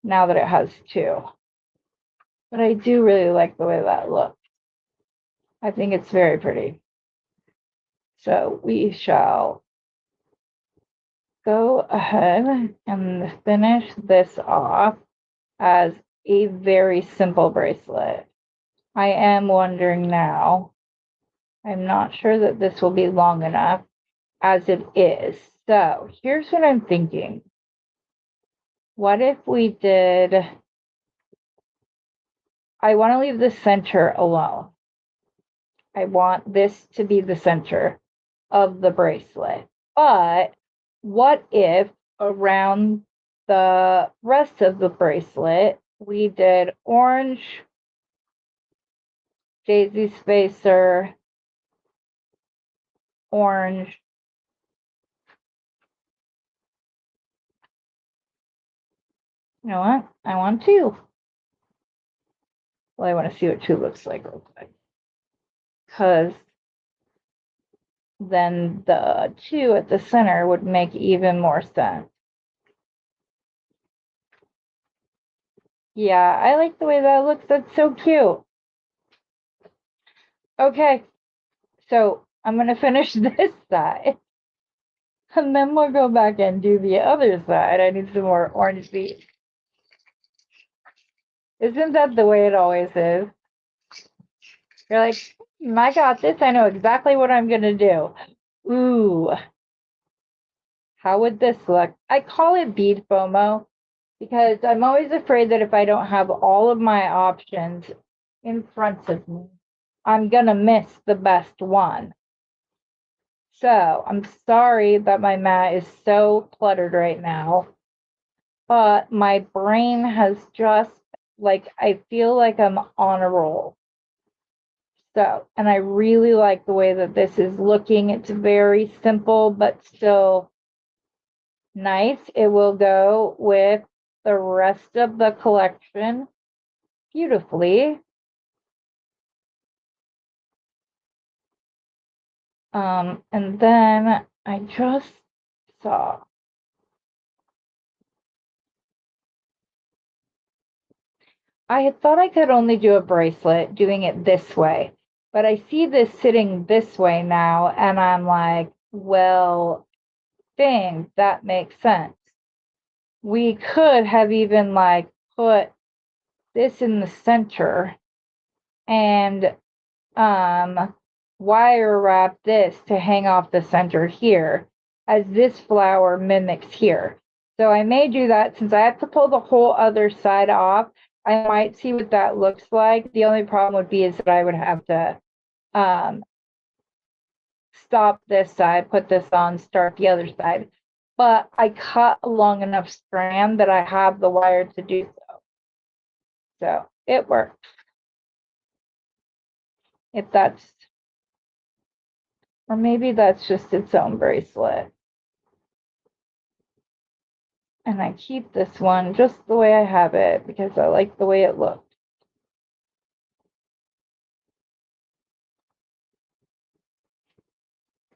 now that it has two. But I do really like the way that looks. I think it's very pretty. So we shall go ahead and finish this off as a very simple bracelet. I am wondering now, I'm not sure that this will be long enough as it is. So here's what I'm thinking. What if we did, I want to leave the center alone. I want this to be the center of the bracelet. But what if around the rest of the bracelet, we did orange, daisy spacer, orange, you know what? I want two. Well, I want to see what two looks like real quick. Because then the two at the center would make even more sense. Yeah, I like the way that looks. That's so cute. Okay, so I'm going to finish this side. And then we'll go back and do the other side. I need some more orange beads. Isn't that the way it always is? You're like, I got this. I know exactly what I'm going to do. Ooh. How would this look? I call it bead FOMO because I'm always afraid that if I don't have all of my options in front of me, I'm going to miss the best one. So I'm sorry that my mat is so cluttered right now, but my brain has just, like, I feel like I'm on a roll. So, and I really like the way that this is looking. It's very simple, but still nice. It will go with the rest of the collection beautifully. And then I just saw, I had thought I could only do a bracelet doing it this way, but I see this sitting this way now, and I'm like, well, dang, that makes sense. We could have even like put this in the center and wire wrap this to hang off the center here as this flower mimics here. So I may do that since I have to pull the whole other side off. I might see what that looks like. The only problem would be is that I would have to stop this side, put this on, start the other side. But I cut a long enough strand that I have the wire to do so. So it works. If that's, or maybe that's just its own bracelet. And I keep this one just the way I have it because I like the way it looks.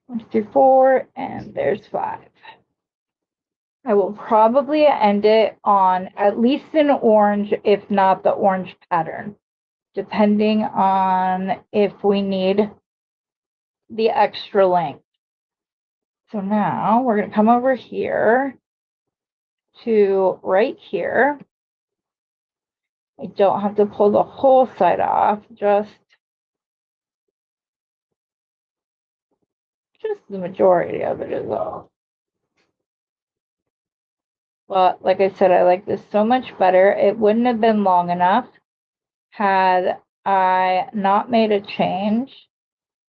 1, 2, 3, 4, and there's 5. I will probably end it on at least an orange, if not the orange pattern, depending on if we need the extra length. So now we're going to come over here to right here. I don't have to pull the whole side off, just the majority of it is all. But like I said, I like this so much better. It wouldn't have been long enough had I not made a change.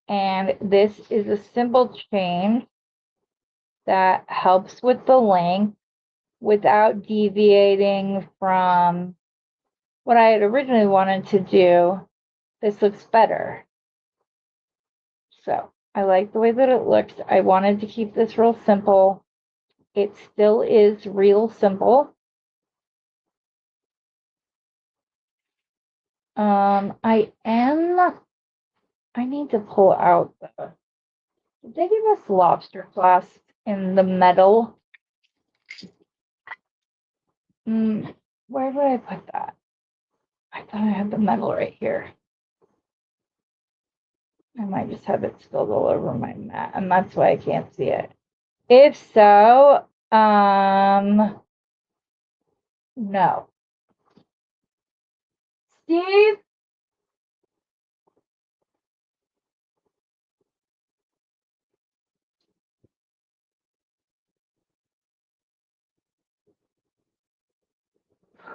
And this is a simple change that helps with the length without deviating from what I had originally wanted to do. This looks better. So I like the way that it looks. I wanted to keep this real simple. It still is real simple. I need to pull out did they give us lobster clasp in the metal? Where did I put that? I thought I had the metal right here. I might just have it spilled all over my mat, and that's why I can't see it. If so, no. Steve?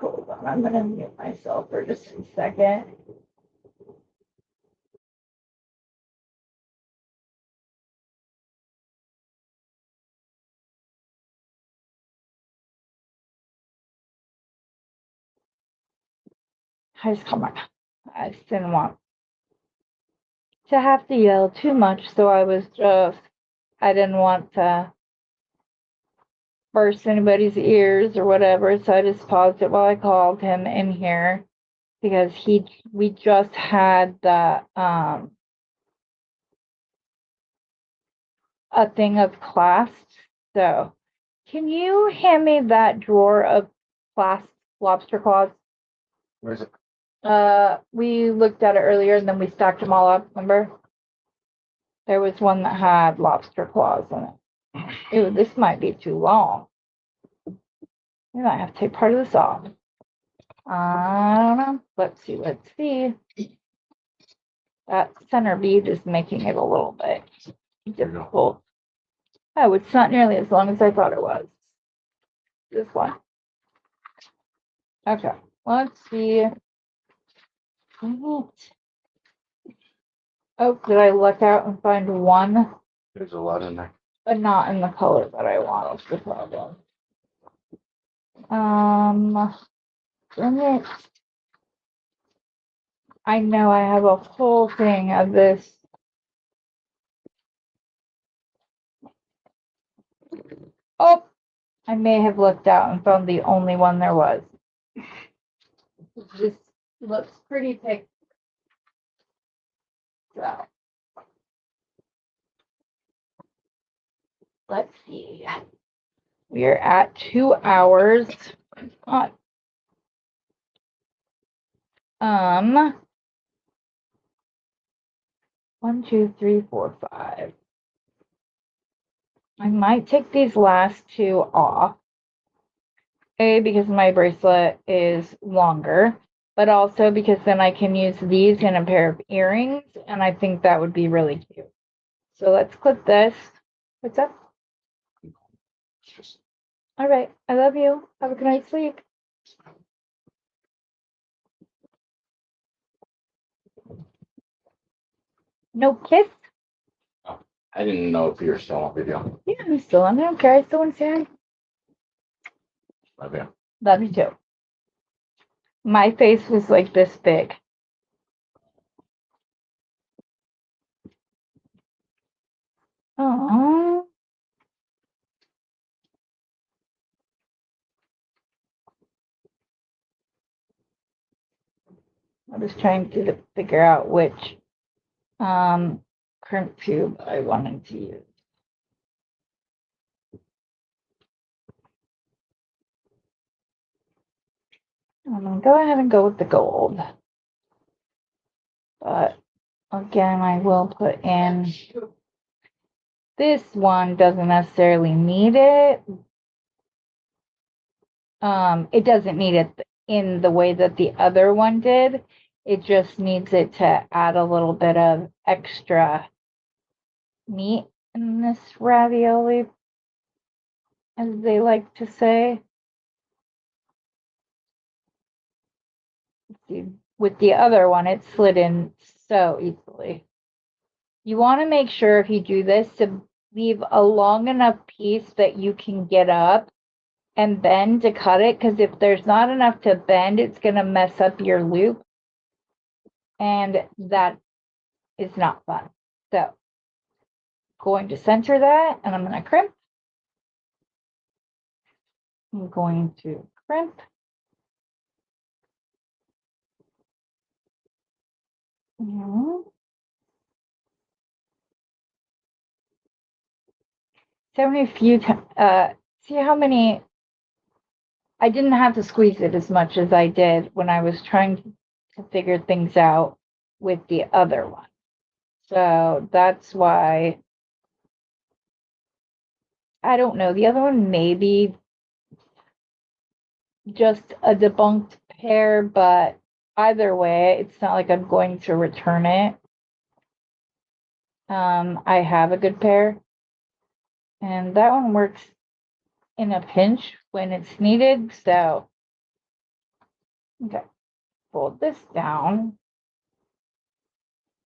Hold on, I'm gonna mute myself for just a second. Come on. I just didn't want to have to yell too much, so I didn't want to burst anybody's ears or whatever, so I just paused it while I called him in here because we just had the a thing of clasps. So can you hand me that drawer of clasp lobster claws? Where is it? We looked at it earlier and then we stacked them all up, remember? There was one that had lobster claws in it. Ew, this might be too long. We might have to take part of this off. I don't know. Let's see. That center bead is making it a little bit difficult. Oh, it's not nearly as long as I thought it was. This one. Okay, let's see. Oh, did I look out and find one? There's a lot in there. But not in the color that I want. That's the problem. Dang it. I know I have a whole thing of this. Oh, I may have looked out and found the only one there was. This looks pretty thick. So, let's see. We are at 2 hours. On. 1, 2, 3, 4, 5. I might take these last 2 off. A, because my bracelet is longer. but also because then I can use these in a pair of earrings, and I think that would be really cute. So let's clip this. What's up? It's just All right. I love you. Have a good night's sleep. No kiss? I didn't know if you were still on video. Yeah, I'm still on. I don't care. I still want to say hi. Love you. Love you too. My face was like this big. Oh. I was trying to figure out which crimp tube I wanted to use. I'm gonna go ahead and go with the gold. But again, I will put in, this one doesn't necessarily need it. It doesn't need it in the way that the other one did. It just needs it to add a little bit of extra meat in this ravioli, as they like to say. See, with the other one, it slid in so easily. You want to make sure if you do this to leave a long enough piece that you can get up and bend to cut it, because if there's not enough to bend, it's going to mess up your loop, and that is not fun. So going to center that, and I'm going to crimp. I'm going to crimp. So many few times. See how many, I didn't have to squeeze it as much as I did when I was trying to figure things out with the other one. So that's why, I don't know, the other one maybe just a debunked pair, but either way, it's not like I'm going to return it. I have a good pair, and that one works in a pinch when it's needed. So, okay, fold this down.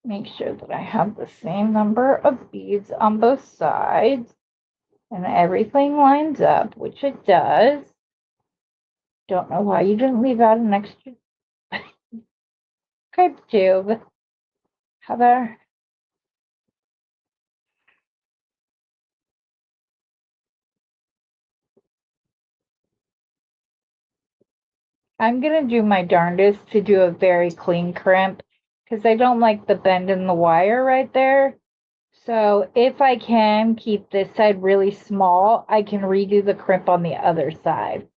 Make sure that I have the same number of beads on both sides and everything lines up, which it does. Don't know why you didn't leave out an extra crepe tube. Heather. I'm gonna do my darndest to do a very clean crimp because I don't like the bend in the wire right there. So if I can keep this side really small, I can redo the crimp on the other side,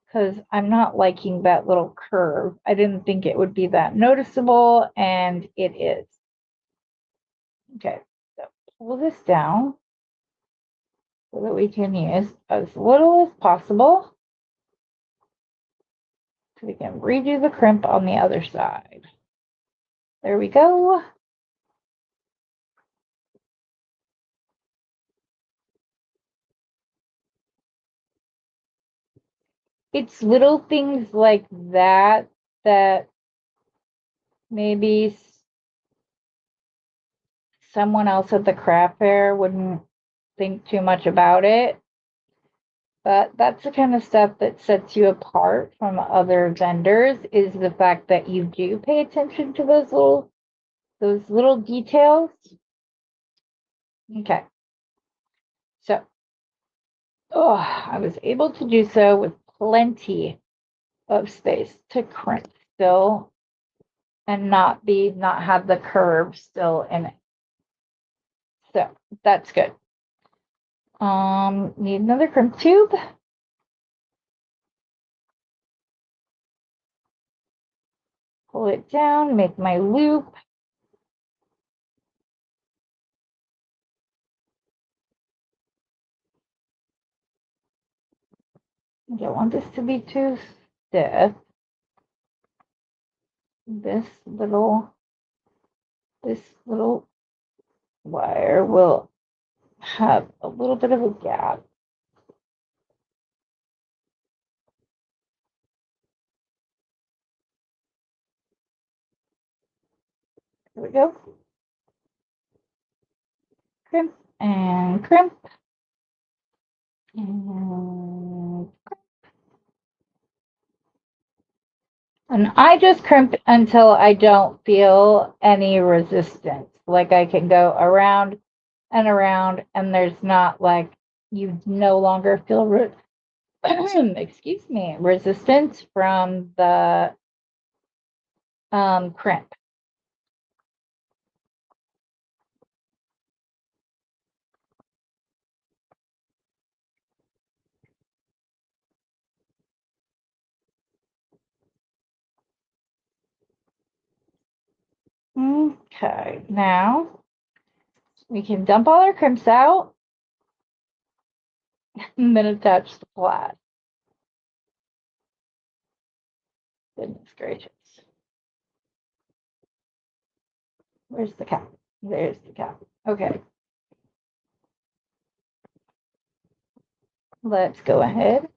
because I'm not liking that little curve. I didn't think it would be that noticeable, and it is. Okay, so pull this down so that we can use as little as possible so we can redo the crimp on the other side. There we go. It's little things like that that maybe someone else at the craft fair wouldn't think too much about it. But that's the kind of stuff that sets you apart from other vendors, is the fact that you do pay attention to those little details. Okay. So, I was able to do so with plenty of space to crimp still and not have the curve still in it. So that's good. Need another crimp tube. Pull it down, make my loop. I don't want this to be too stiff. this little wire will have a little bit of a gap. There we go. Crimp and crimp. And I just crimp until I don't feel any resistance. Like I can go around and around, and there's not like you no longer feel excuse me, resistance from the crimp. Okay, now we can dump all our crimps out and then attach the flat. Goodness gracious. Where's the cap? There's the cap. Okay. Let's go ahead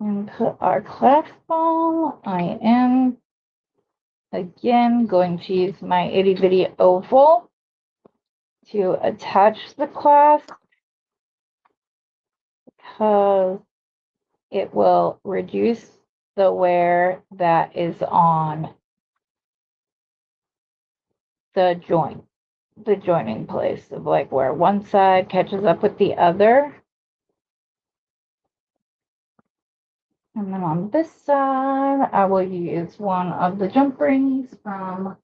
and put our clasp on. I am again going to use my itty bitty oval to attach the clasp because it will reduce the wear that is on the joint, the joining place of like where one side catches up with the other. And then on this side, I will use one of the jump rings from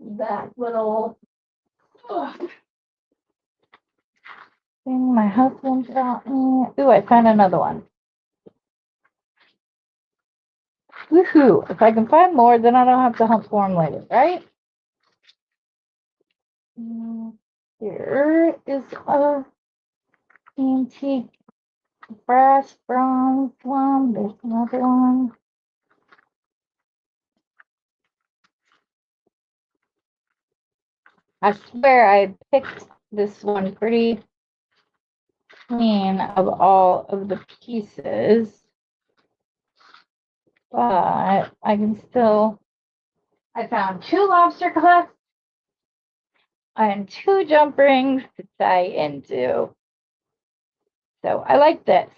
that little thing my husband got me. Ooh, I found another one. Woohoo! If I can find more, then I don't have to hunt for them later, right? Here is a antique brass bronze one. There's another one. I swear I picked this one pretty clean of all of the pieces, but I can still, I found 2 lobster clasps and 2 jump rings to tie into. So I like this.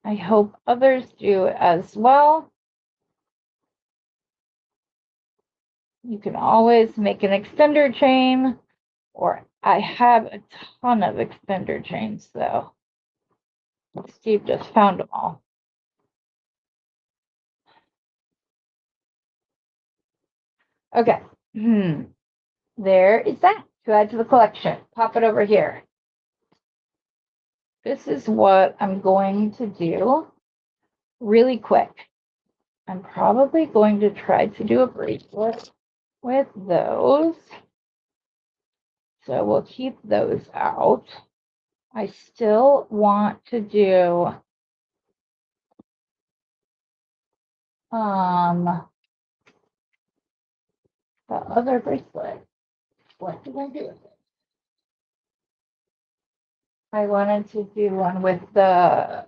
I hope others do as well. You can always make an extender chain, or I have a ton of extender chains though. Steve just found them all. Okay. There is that to add to the collection. Pop it over here. This is what I'm going to do really quick. I'm probably going to try to do a bracelet with those. So we'll keep those out. I still want to do the other bracelet. What did I do with it? I wanted to do one with the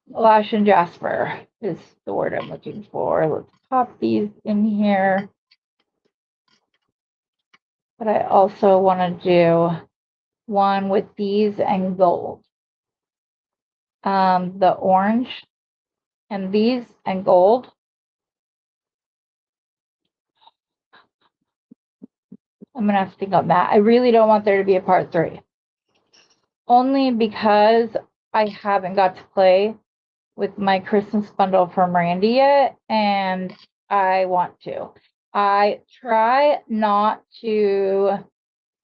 Lash and Jasper is the word I'm looking for. Let's pop these in here. But I also want to do one with these and gold. The orange and these and gold. I'm gonna have to think on that. I really don't want there to be a part 3. Only because I haven't got to play with my Christmas bundle from Randy yet, and I want to. I try not to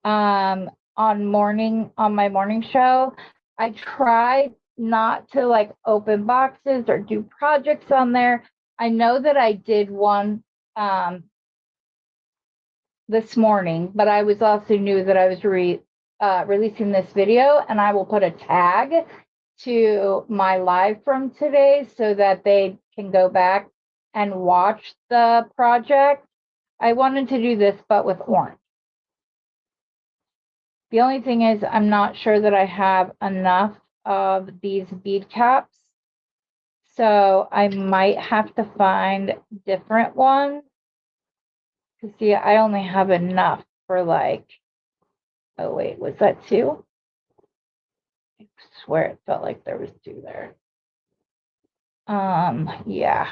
on my morning show, I try not to like open boxes or do projects on there. I know that I did one this morning, but I was also knew that I was releasing this video, and I will put a tag to my live from today so that they can go back and watch the project. I wanted to do this, but with orange. The only thing is I'm not sure that I have enough of these bead caps. So I might have to find different ones. Because see, I only have enough for like, oh wait, was that 2? I swear it felt like there was 2 there. Yeah.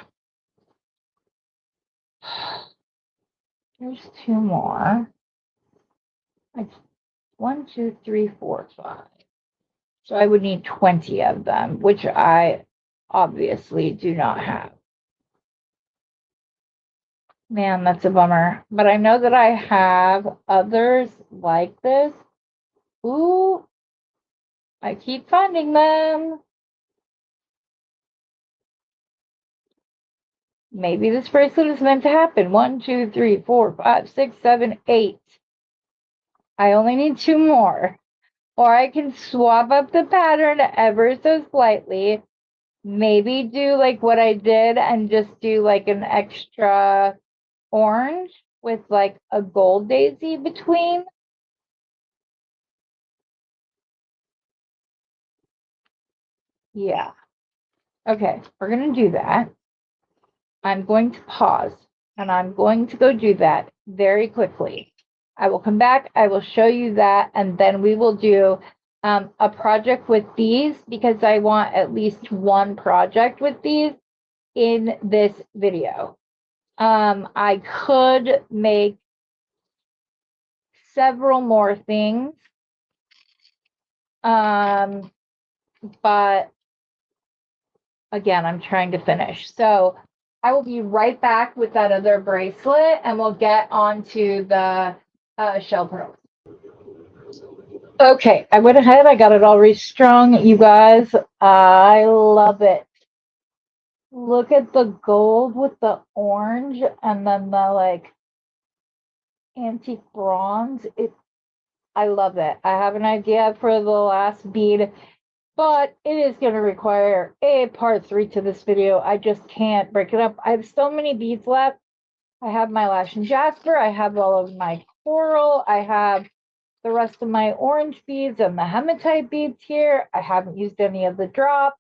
There's 2 more. Like 1, 2, 3, 4, 5. So I would need 20 of them, which I obviously do not have. Man, that's a bummer. But I know that I have others like this. Ooh, I keep finding them. Maybe this bracelet is meant to happen. 1, 2, 3, 4, 5, 6, 7, 8. I only need 2 more. Or I can swap up the pattern ever so slightly. Maybe do like what I did and just do like an extra orange with like a gold daisy between. Yeah. Okay, we're going to do that. I'm going to pause and I'm going to go do that very quickly. I will come back, I will show you that, and then we will do a project with these because I want at least one project with these in this video. I could make several more things, but again, I'm trying to finish. So I will be right back with that other bracelet and we'll get onto the shell pearls. Okay, I went ahead, I got it all restrung. You guys, I love it. Look at the gold with the orange and then the like antique bronze. I love it. I have an idea for the last bead, but it is going to require a part 3 to this video. I just can't break it up. I have so many beads left. I have my lash and jasper. I have all of my coral. I have the rest of my orange beads and the hematite beads here. I haven't used any of the drops.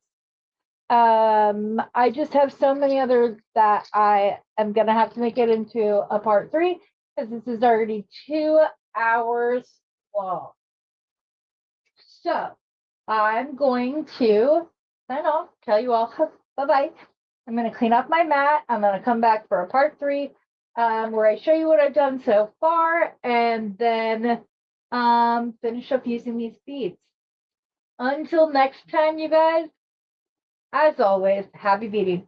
I just have so many others that I am going to have to make it into a part 3 because this is already 2 hours long. So I'm going to sign off, tell you all bye-bye. I'm going to clean up my mat. I'm going to come back for a part 3 where I show you what I've done so far and then finish up using these beads. Until next time, you guys, as always, happy beading.